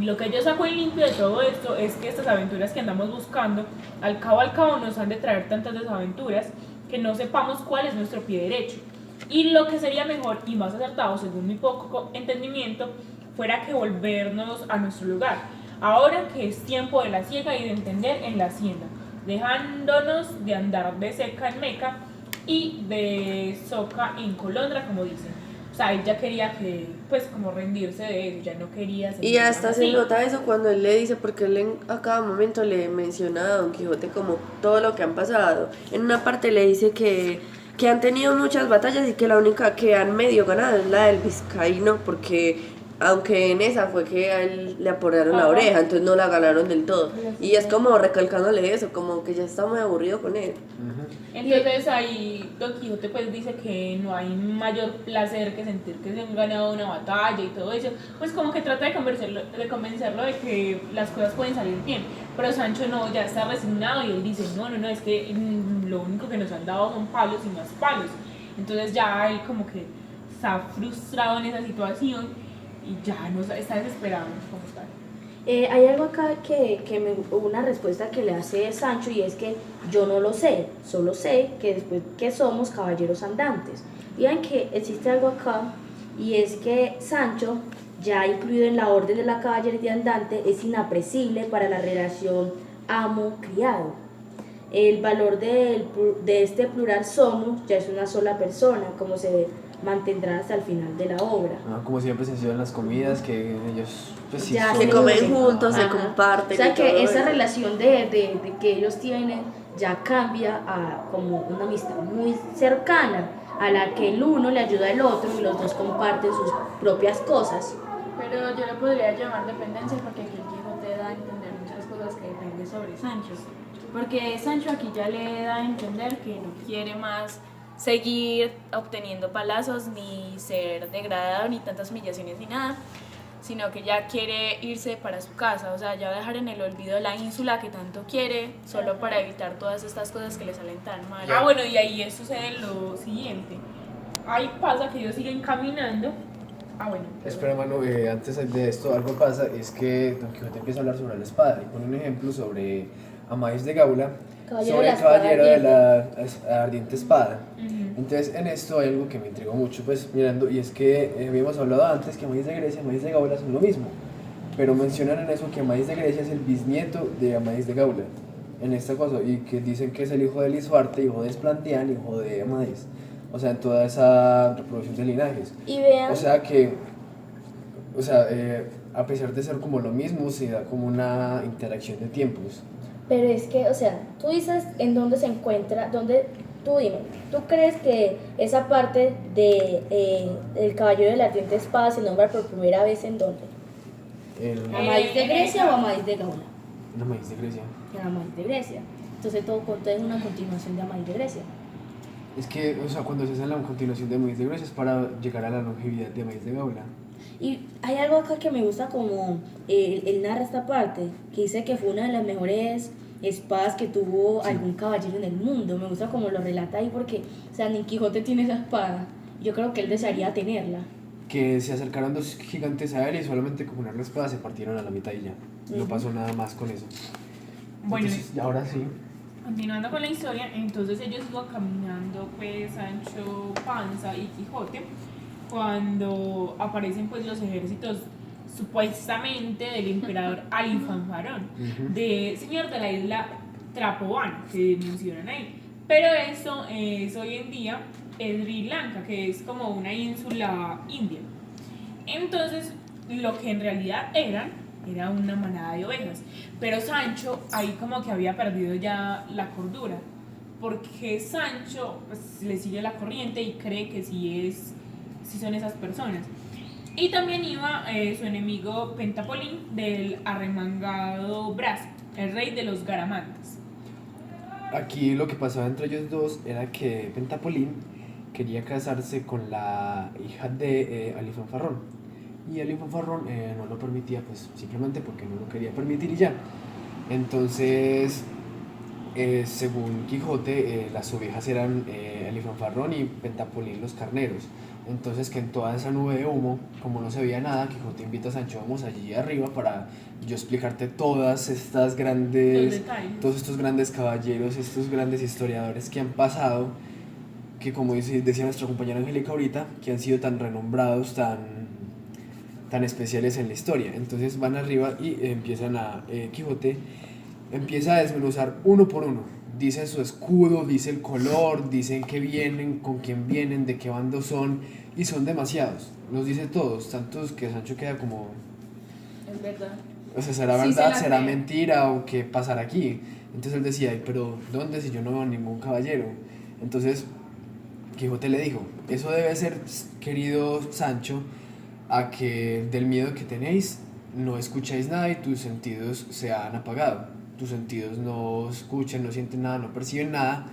lo que yo saco en limpio de todo esto es que estas aventuras que andamos buscando, al cabo nos han de traer tantas desaventuras que no sepamos cuál es nuestro pie derecho. Y lo que sería mejor y más acertado, según mi poco entendimiento, fuera que volvernos a nuestro lugar, ahora que es tiempo de la siega y de entender en la hacienda, dejándonos de andar de seca en meca y de soca en colondra, como dicen. O sea, él ya quería que, pues, como rendirse de eso, ya no quería seguir Y hasta así. se nota eso cuando él le dice, porque él a cada momento le menciona a Don Quijote como todo lo que han pasado. En una parte le dice que han tenido muchas batallas y que la única que han medio ganado es la del vizcaíno, porque aunque en esa fue que a él le apodaron la oreja, entonces no la ganaron del todo. Y es como recalcándole eso, como que ya está muy aburrido con él. Entonces ahí Don Quijote pues dice que no hay mayor placer que sentir que se han ganado una batalla y todo eso, pues como que trata de convencerlo de que las cosas pueden salir bien, pero Sancho no, ya está resignado y él dice no, es que lo único que nos han dado son palos y más palos. Entonces ya él como que está frustrado en esa situación y ya no está desesperado como tal. Hay algo acá una respuesta que le hace Sancho, y es que yo no lo sé, solo sé que después que somos caballeros andantes. Y ven que existe algo acá, y es que Sancho, ya incluido en la orden de la caballería andante, es inapresible para la relación amo-criado. El valor de este plural somos ya es una sola persona, como se mantendrá hasta el final de la obra. Como siempre se hacía en las comidas, que ellos pues sí Ya, son- Que comen juntos, se Ajá. comparten. O sea y que todo esa eso. relación de que ellos tienen ya cambia a como una amistad muy cercana, a la que el uno le ayuda al otro y los dos comparten sus propias cosas. Pero yo le podría llamar dependencia porque aquí el Quijote da a entender muchas cosas que dependen sobre Sancho. Porque Sancho aquí ya le da a entender que no quiere más seguir obteniendo palazos, ni ser degradado, ni tantas humillaciones, ni nada, sino que ya quiere irse para su casa, o sea, ya dejar en el olvido la ínsula que tanto quiere, solo para evitar todas estas cosas que le salen tan mal. Ah, bueno, y ahí sucede lo siguiente. Ahí pasa que ellos siguen caminando. Ah, bueno. Espera, mano, antes de esto algo pasa, es que Don Quijote empieza a hablar sobre la espada y pone un ejemplo sobre Amadís de Gaula, Caballero sobre de la el espada caballero de ardiente. la ardiente espada. Ujú. Entonces, en esto hay algo que me intrigó mucho, pues mirando, y es que habíamos hablado antes que Amadís de Grecia y Amadís de Gaula son lo mismo, pero mencionan en eso que Amadís de Grecia es el bisnieto de Amadís de Gaula, en esta cosa, y que dicen que es el hijo de Lisuarte, hijo de Esplandián, hijo de Amadís, o sea, en toda esa reproducción de linajes. Y vean, O sea que, o sea, a pesar de ser como lo mismo, se da como una interacción de tiempos. pero es que, o sea, tú dices en dónde se encuentra, tú dime, ¿tú crees que esa parte el caballero de la ardiente espada se nombra por primera vez en dónde? El, ¿Amadís de Grecia o Amadís de Gaula? no, Amadís de Grecia. En Amadís de Grecia. Entonces todo es una continuación de Amadís de Grecia. Es que, o sea, cuando se hace la continuación de Amadís de Grecia es para llegar a la longevidad de Amadís de Gaula. Y hay algo acá que me gusta como él narra esta parte, que dice que fue una de las mejores espadas que tuvo algún caballero en el mundo. Me gusta como lo relata ahí porque, o sea, ni Quijote tiene esa espada. Yo creo que él desearía tenerla. Que se acercaron dos gigantes a él y solamente con una espada se partieron a la mitad y ya. No pasó nada más con eso. Bueno, Entonces, ahora sí. continuando con la historia, entonces ellos iban caminando, pues Sancho Panza y Quijote, cuando aparecen pues los ejércitos supuestamente del emperador Alifanfarón, de señor de la isla Trapoán, que mencionan ahí. Pero eso es hoy en día Sri Lanka, que es como una ínsula india. Entonces, lo que en realidad era una manada de ovejas. Pero Sancho ahí como que había perdido ya la cordura, porque Sancho pues, le sigue la corriente y cree que sí son esas personas. Y también iba su enemigo Pentapolín del arremangado brazo, el rey de los Garamantes. Aquí lo que pasaba entre ellos dos era que Pentapolín quería casarse con la hija de Alifanfarrón. Y Alifanfarrón no lo permitía, pues simplemente porque no lo quería permitir y ya. Entonces, según Quijote, las ovejas eran Alifanfarrón y Pentapolín los carneros. Entonces, que en toda esa nube de humo, como no se veía nada, Quijote invita a Sancho, vamos allí arriba para yo explicarte todas estas grandes, todos estos grandes caballeros, estos grandes historiadores que han pasado, que como decía nuestra compañera Angélica ahorita, que han sido tan renombrados, tan especiales en la historia. Entonces van arriba y empiezan Quijote empieza a desmenuzar uno por uno. Dice su escudo, dice el color, dicen qué vienen, con quién vienen, de qué bando son, y son demasiados. Los dice todos, tantos que Sancho queda como, Es verdad. o sea, ¿será Sí, verdad, se la será cree. mentira o qué pasará aquí? Entonces él decía, "Ay, pero ¿dónde si yo no veo ningún caballero?" Entonces Quijote le dijo, eso debe ser, querido Sancho, a que del miedo que tenéis no escucháis nada y tus sentidos se han apagado. Tus sentidos no escuchan, no sienten nada, no perciben nada.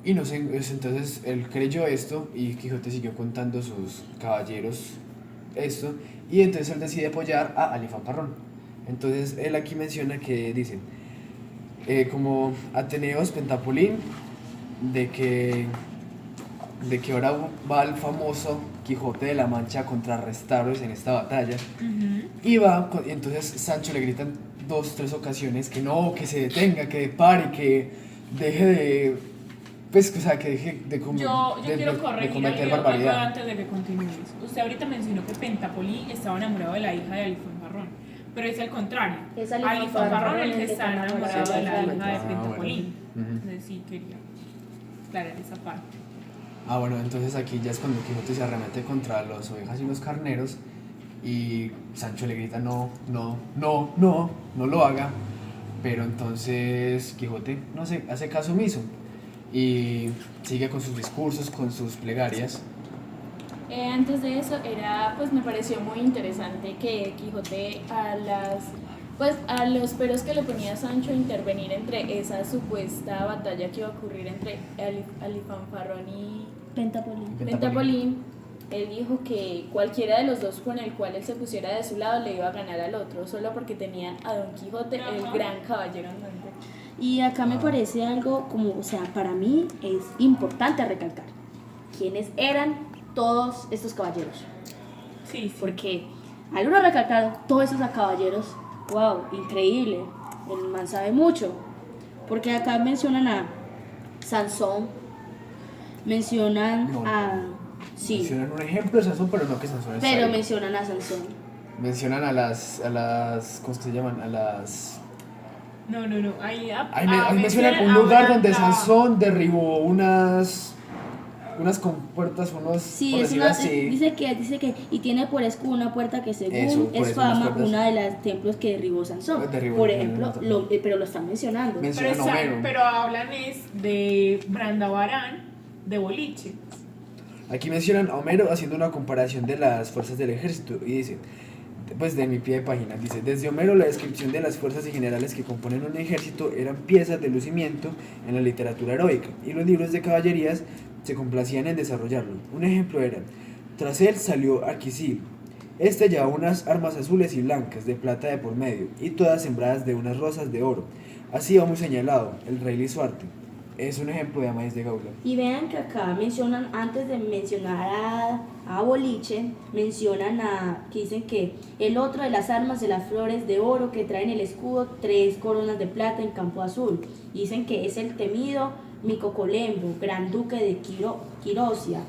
Y no sé, entonces él creyó esto y Quijote siguió contando sus caballeros esto. Y entonces él decide apoyar a Alifanfarrón. Entonces él aquí menciona que dicen, como Ateneos Pentapolín, de que, de que ahora va el famoso Quijote de la Mancha contra Restaros en esta batalla. Y y entonces Sancho le grita en 2, 3 ocasiones que no, que se detenga, que pare, que deje de, pues, o sea, que deje de, Yo quiero de corregir cometer algo barbaridad. antes de que continúes. Usted ahorita mencionó que Pentapolín estaba enamorado de la hija de Alifanfarrón, pero es al contrario. Es Alifanfarrón el que está enamorado de la hija de Ah, Pentapolín. bueno. Entonces sí quería aclarar esa parte. Ah, bueno, entonces aquí ya es cuando Quijote se arremete contra las ovejas y los carneros y Sancho le grita no, no, no, no, no lo haga, pero entonces Quijote no se hace caso omiso y sigue con sus discursos, con sus plegarias. Antes de eso pues me pareció muy interesante que Quijote a los peros que le ponía Sancho a intervenir entre esa supuesta batalla que iba a ocurrir entre Alifanfarrón y Pentapolín, él dijo que cualquiera de los dos con el cual él se pusiera de su lado le iba a ganar al otro, solo porque tenían a Don Quijote, el gran caballero andante. Y acá me parece algo como, o sea, para mí es importante recalcar quiénes eran todos estos caballeros. Sí, sí. Porque al uno recalcar todos esos caballeros, wow, increíble, el man sabe mucho. Porque acá mencionan a Sansón, mencionan No. Sí, Mencionan un ejemplo de Sansón, pero no que Sansón es pero ahí. mencionan a Sansón. Mencionan a las, ¿cómo es que se llaman? A las... No. Ahí mencionan un lugar donde Sansón derribó unas compuertas, unos... Sí, por es decirlo una, así. dice que y tiene por escudo una puerta que según Eso, por es eso, unas fama, puertas. una de los templos que derribó Sansón. Derribó Por el ejemplo, Sansón. pero lo están mencionando. Mencionan a Homero. pero hablan es de Brandabarán, de Boliche. Aquí mencionan a Homero haciendo una comparación de las fuerzas del ejército y dice, pues de mi pie de página, dice, desde Homero la descripción de las fuerzas y generales que componen un ejército eran piezas de lucimiento en la literatura heroica y los libros de caballerías se complacían en desarrollarlo. Un ejemplo era, tras él salió Arquisil. Este llevaba unas armas azules y blancas, de plata de por medio, y todas sembradas de unas rosas de oro. Así va muy señalado, el rey Lisuarte. Es un ejemplo de Amadís de Gaula. Y vean que acá mencionan, antes de mencionar a Boliche, mencionan que dicen que el otro de las armas de las flores de oro que traen el escudo, 3 coronas de plata en campo azul. Dicen que es el temido Micocolembo, gran duque de Quirosia.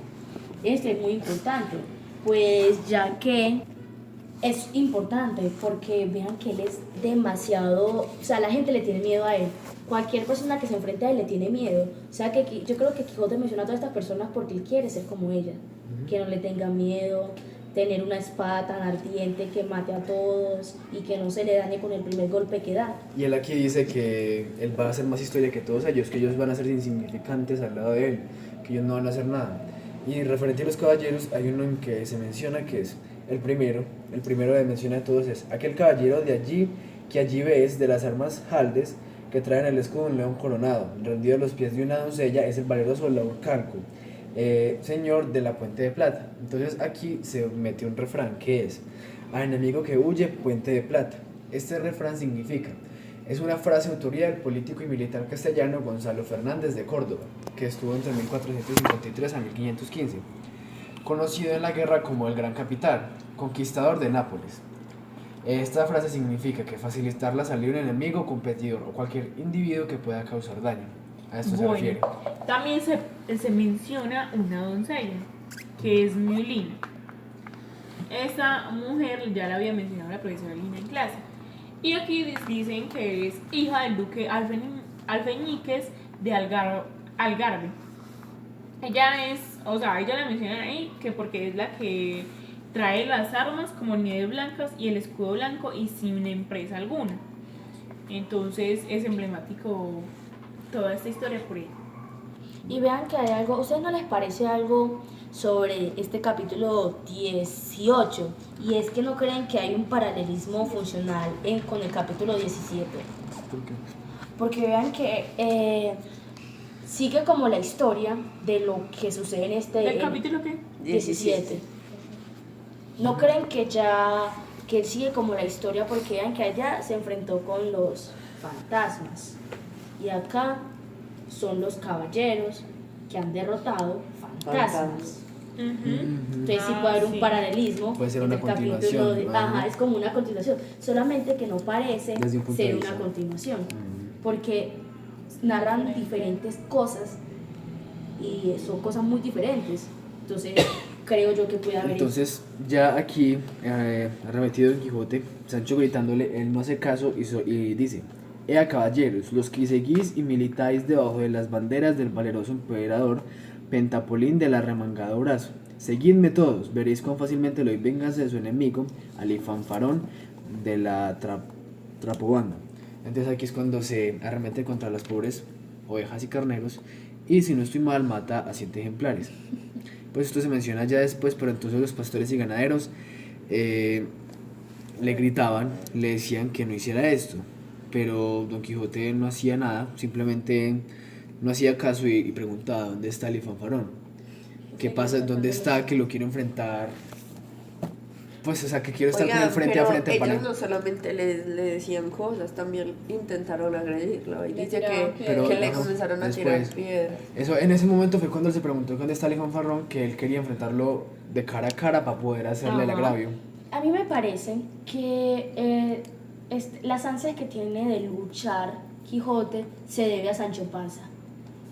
Este es muy importante, pues ya que es importante porque vean que él es demasiado, o sea, la gente le tiene miedo a él. Cualquier persona que se enfrente a él le tiene miedo. O sea, que yo creo que Quijote menciona a todas estas personas porque él quiere ser como ella. Que no le tenga miedo, tener una espada tan ardiente que mate a todos y que no se le dañe con el primer golpe que da. Y él aquí dice que él va a hacer más historia que todos ellos, que ellos van a ser insignificantes al lado de él, que ellos no van a hacer nada. Y referente a los caballeros, hay uno en que se menciona que es el primero de menciona de todos es aquel caballero de allí, que allí ves, de las armas jaldes, que traen el escudo de un león coronado, rendido a los pies de una doncella, es el valeroso Laurcanco, señor de la Puente de Plata. Entonces aquí se mete un refrán que es, a enemigo que huye, Puente de Plata. Este refrán significa, es una frase autoría del político y militar castellano Gonzalo Fernández de Córdoba, que estuvo entre 1453 a 1515, conocido en la guerra como el Gran Capitán, conquistador de Nápoles. Esta frase significa que facilitar la salida de un enemigo, competidor o cualquier individuo que pueda causar daño. A esto se refiere. También se menciona una doncella, que es Miolina. Esta mujer ya la había mencionado la profesora Lina en clase. Y aquí dicen que es hija del duque Alfeñíquez de Algarve. Ella la mencionan ahí que porque es la que trae las armas como nieves blancas y el escudo blanco y sin empresa alguna. Entonces es emblemático toda esta historia por ella. Y vean que hay algo, ¿a ustedes no les parece algo sobre este capítulo 18? Y es que no creen que hay un paralelismo funcional con el capítulo 17. ¿Por qué? Porque vean que sigue como la historia de lo que sucede en ¿Del capítulo qué? 17. ¿No creen que él sigue como la historia? Porque vean que allá se enfrentó con los fantasmas. Y acá son los caballeros que han derrotado fantasmas. Entonces sí puede haber un paralelismo Puede ser entre una el capítulo continuación, ajá, es como una continuación, solamente que no parece Desde un punto de ser vista. una continuación, porque narran diferentes cosas y son cosas muy diferentes. Entonces creo yo que puede haber Entonces, ya aquí, arremetido Don Quijote, Sancho gritándole, él no hace caso y dice: Ea caballeros, los que seguís y militáis debajo de las banderas del valeroso emperador Pentapolín del arremangado brazo, seguidme todos, veréis cuán fácilmente lo doy venganza de su enemigo, Alifanfarón de la Trapobanda. Entonces aquí es cuando se arremete contra las pobres ovejas y carneros, y si no estoy mal, mata a 7 ejemplares. Pues esto se menciona ya después, pero entonces los pastores y ganaderos le gritaban, le decían que no hiciera esto, pero Don Quijote no hacía nada, simplemente no hacía caso y preguntaba: ¿dónde está el Fanfarón? ¿Qué pasa? ¿Dónde está? Que lo quiero enfrentar. Pues, o sea, que quiero estar con él frente a pero frente ellos para... no solamente le decían cosas, también intentaron agredirlo. Y Le dice tiraban que le ajá, comenzaron a después. tirar piedras. Eso, en ese momento fue cuando él se preguntó dónde está el Fanfarrón, que él quería enfrentarlo de cara a cara para poder hacerle el Ajá. agravio. A mí me parece que las ansias que tiene de luchar Quijote se debe a Sancho Panza,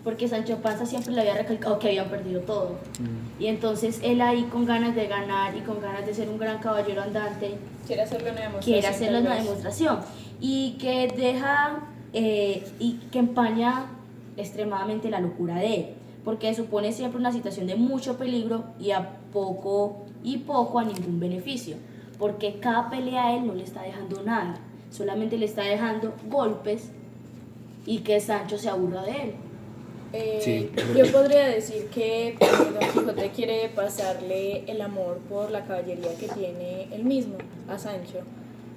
porque Sancho Panza siempre le había recalcado que habían perdido todo. Y entonces él ahí con ganas de ganar y con ganas de ser un gran caballero andante, Quiere hacerle una demostración. quiere hacerle tal una vez. demostración y que deja y que empaña extremadamente la locura de él, porque supone siempre una situación de mucho peligro y poco a ningún beneficio, porque cada pelea a él no le está dejando nada, solamente le está dejando golpes y que Sancho se aburra de él. Sí. Yo podría decir que Don Quijote quiere pasarle el amor por la caballería que tiene él mismo a Sancho.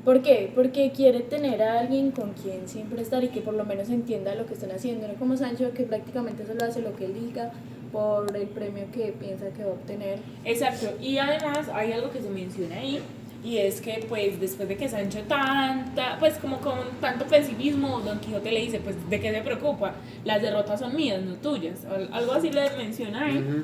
¿Por qué? Porque quiere tener a alguien con quien siempre estar y que por lo menos entienda lo que están haciendo, no como Sancho, que prácticamente solo hace lo que él diga por el premio que piensa que va a obtener. Exacto, y además hay algo que se menciona ahí, y es que pues después de que Sancho pues como con tanto pesimismo, Don Quijote le dice, pues ¿de qué se preocupa? Las derrotas son mías, no tuyas, algo así le menciona ahí. Ujú.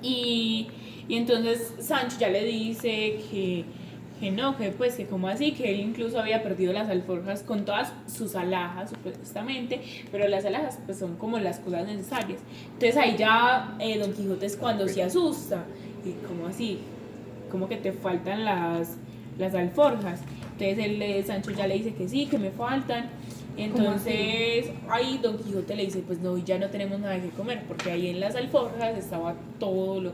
Y entonces Sancho ya le dice que no, que pues que como así, que él incluso había perdido las alforjas con todas sus alhajas supuestamente, pero las alhajas pues son como las cosas necesarias. Entonces ahí ya Don Quijote es cuando se asusta, y como así, como que te faltan las alforjas. Entonces Sancho ya le dice que sí, que me faltan. Entonces ahí Don Quijote le dice, pues no, ya no tenemos nada que comer, porque ahí en las alforjas estaba todo lo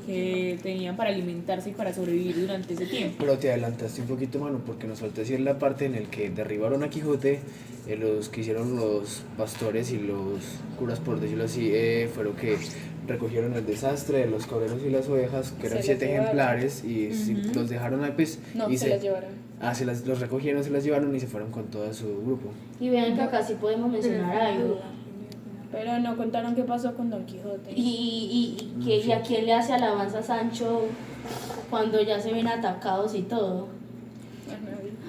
que tenían para alimentarse y para sobrevivir durante ese tiempo. Pero te adelantaste un poquito, mano, porque nos falta decir la parte en el que derribaron a Quijote, los que hicieron los pastores y los curas, por decirlo así, fueron que recogieron el desastre de los cabreros y las ovejas, que eran Se 7 los llevaron. ejemplares, y los dejaron ahí, pues, No, y se las llevaron. los recogieron, se las llevaron y se fueron con todo su grupo. Y vean que acá sí podemos mencionar algo. Pero no contaron qué pasó con Don Quijote. Y a quién le hace alabanza Sancho cuando ya se ven atacados y todo.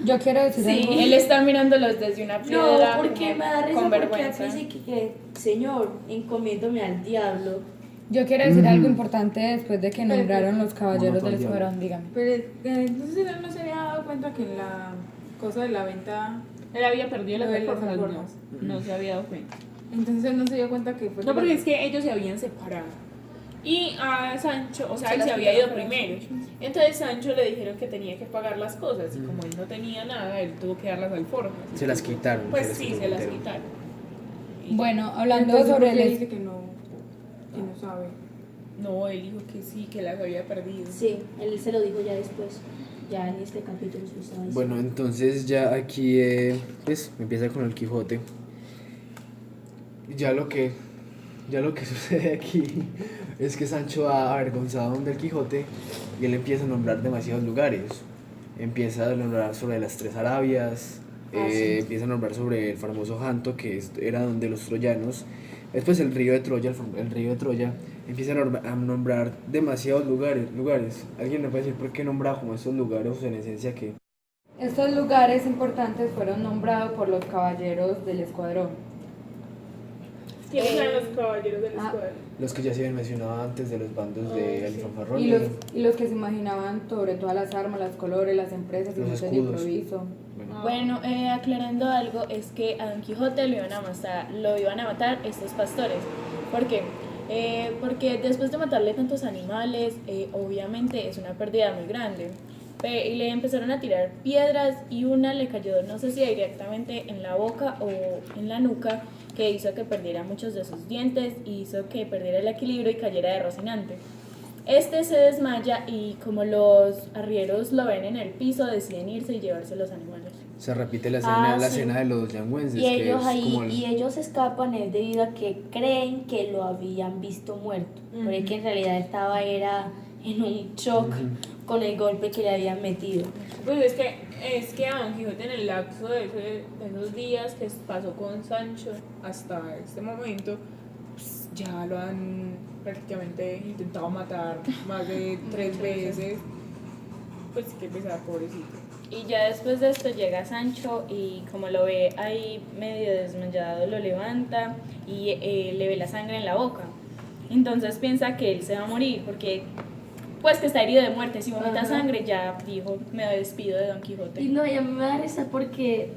Yo quiero decir Sí, algo. él está mirándolos desde una No, piedra. porque me da risa con porque vergüenza. acá dice que Señor, encomiéndome al diablo. Yo quiero decir algo importante después de que nombraron los caballeros del Monopolio. Escuadrón, dígame. Pero entonces él no se había dado cuenta que en la cosa de la venta, Él había perdido las Lo de las alforjas, alforjas. no se había dado cuenta. entonces él no se dio cuenta que fue... No, porque es que ellos se habían separado. Y a Sancho, o sea, Se él las se había ido quitaron para primero. Entonces Sancho le dijeron que tenía que pagar las cosas. Y como él no tenía nada, él tuvo que dar las alforjas. Se las quitaron. Pues se sí, las se las quitaron. quitaron. Y Bueno, hablando Entonces, sobre ¿por qué el... dice que no sabe? no, él dijo que sí, que las había perdido. Sí, él se lo dijo ya después, ya en este capítulo se lo estaba diciendo. Bueno, entonces ya aquí pues empieza con el Quijote. Ya lo que sucede aquí es que Sancho ha avergonzado del Quijote y él empieza a nombrar demasiados lugares. Empieza a nombrar sobre las 3 Arabias, Sí. empieza a nombrar sobre el famoso Janto, que era donde los troyanos, después el río de Troya, el río de Troya, empieza a nombrar demasiados lugares. ¿Alguien me puede decir por qué nombra como estos lugares en esencia que... Estos lugares importantes fueron nombrados por los caballeros del escuadrón. ¿Quiénes eran los caballeros del escuadrón? Los que ya se habían mencionado antes de los bandos de Alifanfarrón. Y los que se imaginaban sobre todas las armas, los colores, las empresas y Los montes de escudos. improviso. Bueno, aclarando algo, es que a Don Quijote lo iban a matar estos pastores. ¿Por qué? Porque después de matarle tantos animales, obviamente es una pérdida muy grande. Y le empezaron a tirar piedras y una le cayó, no sé si directamente en la boca o en la nuca, que hizo que perdiera muchos de sus dientes y hizo que perdiera el equilibrio y cayera de Rocinante. Este se desmaya y como los arrieros lo ven en el piso, deciden irse y llevarse los animales. Se repite la escena, Ah, la sí. escena de los yangüenses. Y que ellos es ahí, como el- y ellos escapan es debido a que creen que lo habían visto muerto, pero es que en realidad estaba era en un shock con el golpe que le habían metido. Pues es que a Don Quijote en el lapso de esos días que pasó con Sancho hasta este momento, pues, ya lo han prácticamente intentado matar más de 3 veces. Pues qué pesar, pobrecito. Y ya después de esto llega Sancho y como lo ve ahí medio desmayado, lo levanta y le ve la sangre en la boca. Entonces piensa que él se va a morir porque pues que está herido de muerte. Si vomita sangre ya dijo, me despido de Don Quijote. Y no, y a mí me da risa porque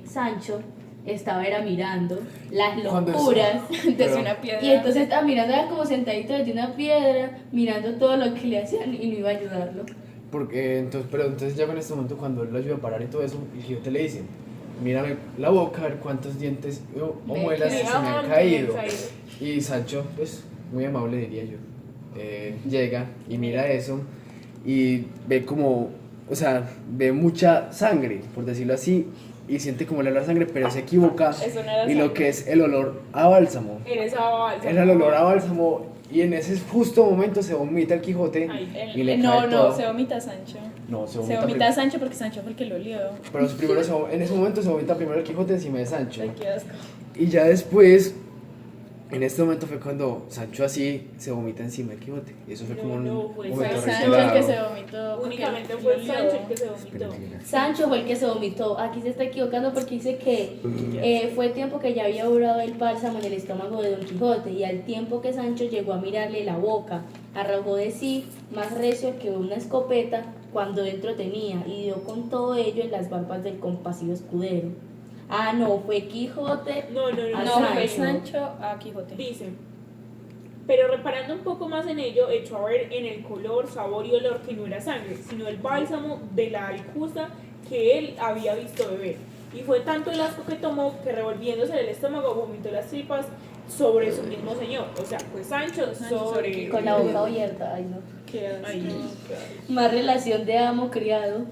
Sancho estaba era mirando las Cuando locuras Desde Pero- una piedra. y entonces estaba mirando era como sentadito desde una piedra, mirando todo lo que le hacían y no iba a ayudarlo. Porque entonces, pero entonces ya en este momento cuando él lo ayuda a parar y todo eso, el Quijote le dice, mírame la boca a ver cuántos dientes o Me muelas se me han quedaban, caído. me han caído. Y Sancho, pues muy amable diría yo, llega y mira eso y ve como, o sea, ve mucha sangre, por decirlo así, y siente como el olor a sangre, pero se equivoca. Eso no era Y lo sangre. que es el olor a bálsamo. Eres a bálsamo. Era el olor a bálsamo y en ese justo momento se vomita el Quijote Ay, y le no, cae no, todo. se vomita Sancho. No, se Se vomita, vomita Sancho porque Sancho fue el que lo olió. pero primero en ese momento se vomita primero el Quijote encima de Sancho. Ay, qué asco. Y ya después, en este momento fue cuando Sancho así se vomita encima del Quijote. Y eso fue No, como un no, fue momento Fue Sancho el que se reservado. vomitó. porque Únicamente lo fue olió. Sancho el que se vomitó. Sancho fue el que se vomitó. Aquí se está equivocando porque dice que fue tiempo que ya había durado el bálsamo en el estómago de Don Quijote y al tiempo que Sancho llegó a mirarle la boca, arrojó de sí más recio que una escopeta cuando dentro tenía y dio con todo ello en las barbas del compasivo escudero. Ah, no, fue Quijote. No, no, no. a No, fue Sancho. Sancho a Quijote. Dice, pero reparando un poco más en ello, echó a ver en el color, sabor y olor que no era sangre, sino el bálsamo de la alcuza que él había visto beber. Y fue tanto el asco que tomó que revolviéndose en el estómago vomitó las tripas sobre su mismo señor. O sea, fue Sancho sobre... Con la boca abierta. Ay, no. Qué asco. Ay, Más relación de amo-criado.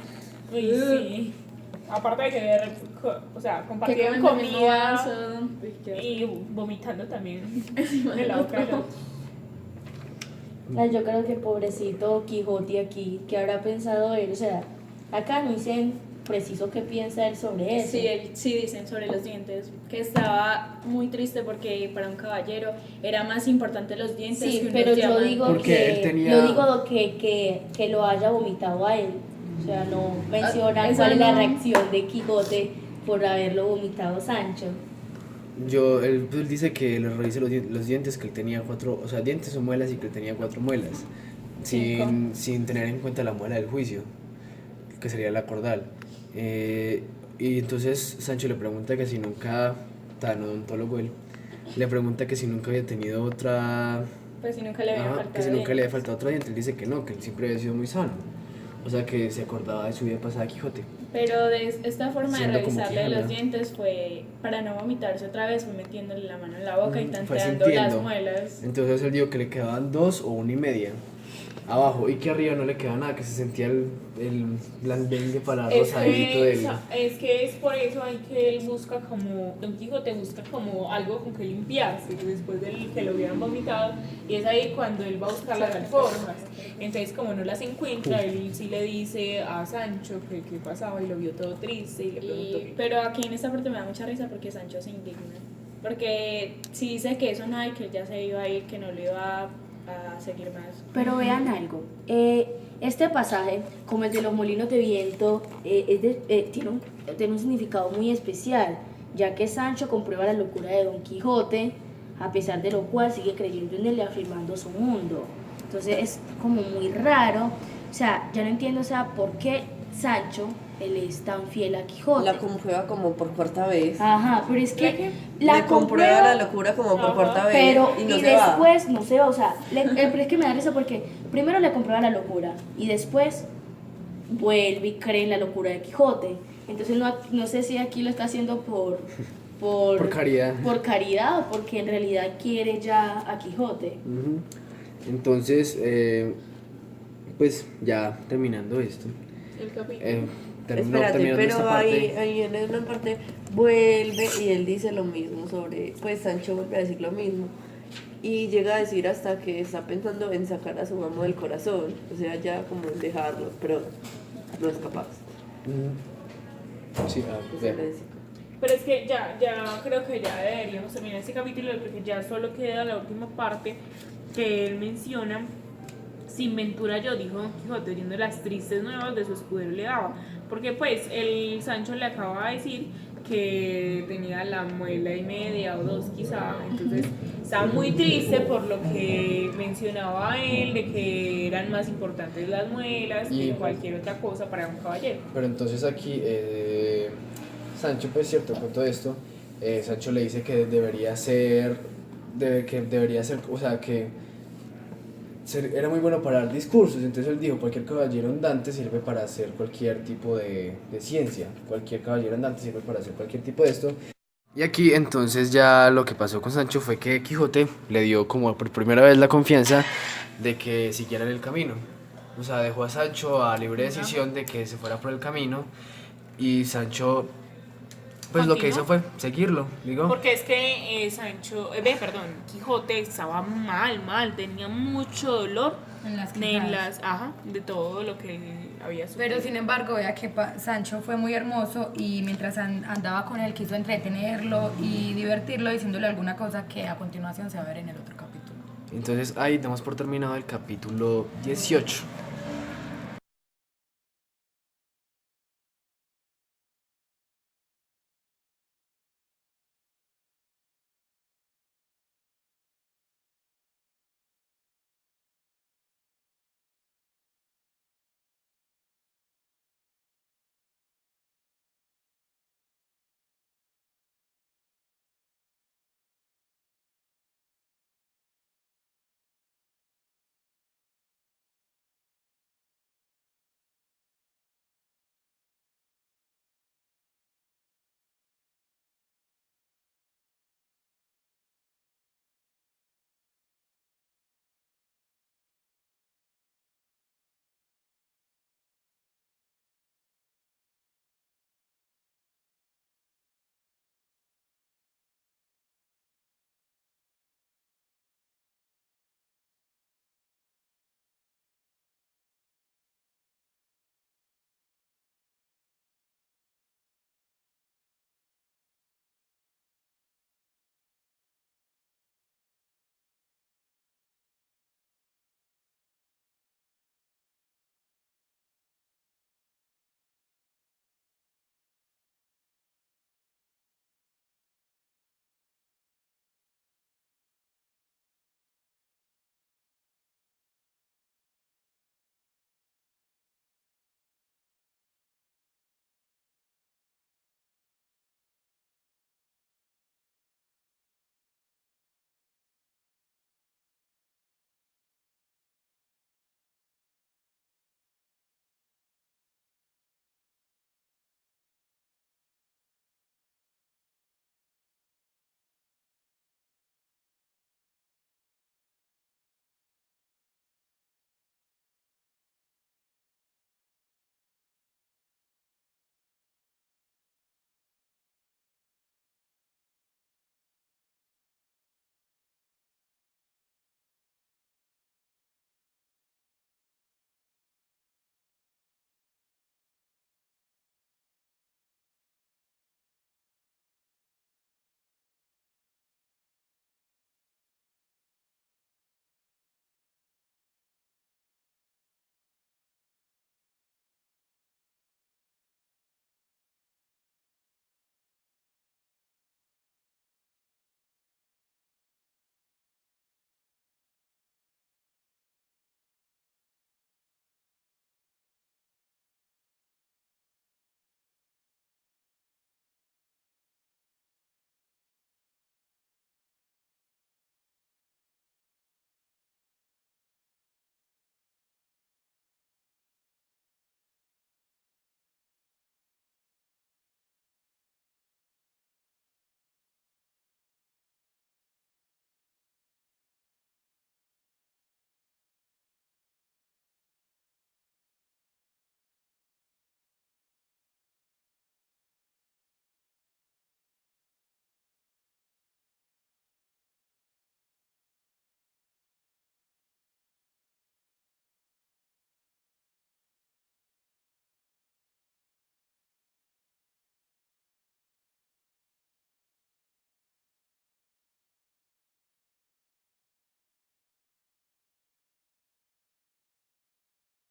ay, sí. Aparte de que, o sea, Que compartieron comen del mismo comida vaso. Uy, qué asco. y vomitando también en la boca del otro. Ay, yo creo que pobrecito Quijote aquí, ¿qué habrá pensado él? O sea, acá no dicen preciso qué piensa él sobre eso. Sí, dicen sobre los dientes que estaba muy triste porque para un caballero era más importante los dientes Sí, que unos pero yo diamantes. digo Porque él que tenía- yo digo que lo haya vomitado a él. O sea, no menciona eso cuál es la no. reacción de Quijote por haberlo vomitado Sancho. Él pues, dice que le revise los dientes, que él tenía 4, o sea, dientes o muelas y que él tenía 4 muelas, sin tener en cuenta la muela del juicio, que sería la cordal. Y entonces Sancho le pregunta que si nunca, tan odontólogo él, le pregunta que si nunca había tenido otra, Pues si nunca le había faltado que si nunca le había dientes. faltado otro diente. Él dice que no, que él siempre había sido muy sano, o sea, que se acordaba de su vida pasada Quijote. Pero de esta forma de Siendo como revisarle Quijana. los dientes fue para no vomitarse otra vez, fue metiéndole la mano en la boca y Fue tanteando las sintiendo. muelas. Entonces él dijo que le quedaban 2 o 1,5 abajo y que arriba no le quedaba nada, que se sentía el blandengue para rosadito del... Es que es por eso hay que él busca como, Don Quijote busca como algo con que limpiarse después del que lo hubieran vomitado y es ahí cuando él va a buscar las alforjas. Entonces como no las encuentra, él sí le dice a Sancho que qué pasaba y lo vio todo triste y le preguntó qué. Pero aquí en esta parte me da mucha risa porque Sancho se indigna. Porque si dice que eso no hay, que él ya se iba a ir, que no lo iba a seguir más. Pero vean algo, Este pasaje, como el de los molinos de viento, tiene un significado muy especial, ya que Sancho comprueba la locura de Don Quijote, a pesar de lo cual sigue creyendo en él y afirmando su mundo. Entonces es como muy raro, o sea, ya no entiendo, o sea, por qué Sancho él es tan fiel a Quijote. La comprueba como por cuarta vez. Ajá, pero es que Le comprueba la locura como por cuarta vez pero y no se va. después no se va, o sea, pero es que me da risa porque primero le comprueba la locura y después vuelve y cree en la locura de Quijote. Entonces no sé si aquí lo está haciendo Por caridad. por caridad o porque en realidad quiere ya a Quijote. Ujú. Entonces, pues ya terminando esto. El capítulo. Espérate, terminando pero esta parte. ahí en una parte vuelve y él dice lo mismo pues Sancho vuelve a decir lo mismo y llega a decir hasta que está pensando en sacar a su amo del corazón, o sea, ya como en dejarlo, pero no es capaz. Sí, Eso le dice. Pero es que ya creo que ya deberíamos terminar este capítulo porque ya solo queda la última parte que él menciona. Sin ventura yo, dijo Don Quijote, oyendo las tristes nuevas de su escudero le daba. Porque pues el Sancho le acaba de decir que tenía la muela y media o dos quizá. Entonces estaba muy triste por lo que mencionaba él, de que eran más importantes las muelas Y- que cualquier otra cosa para un caballero. Pero entonces aquí Sancho, pues cierto, con todo esto, Sancho le dice que debería ser, o sea, que era muy bueno para dar discursos. Entonces él dijo, cualquier caballero andante sirve para hacer cualquier tipo de ciencia, cualquier caballero andante sirve para hacer cualquier tipo de esto. Y aquí entonces ya lo que pasó con Sancho fue que Quijote le dio como por primera vez la confianza de que siguiera el camino. O sea, dejó a Sancho a libre decisión de que se fuera por el camino y Sancho pues lo que hizo fue seguirlo, digo. Porque es que Quijote estaba mal, tenía mucho dolor En las de quijadas. de todo lo que había sufrido. Pero sin embargo, vea que Sancho fue muy hermoso y mientras andaba con él quiso entretenerlo y divertirlo diciéndole alguna cosa que a continuación se va a ver en el otro capítulo. Entonces ahí damos por terminado el capítulo 18.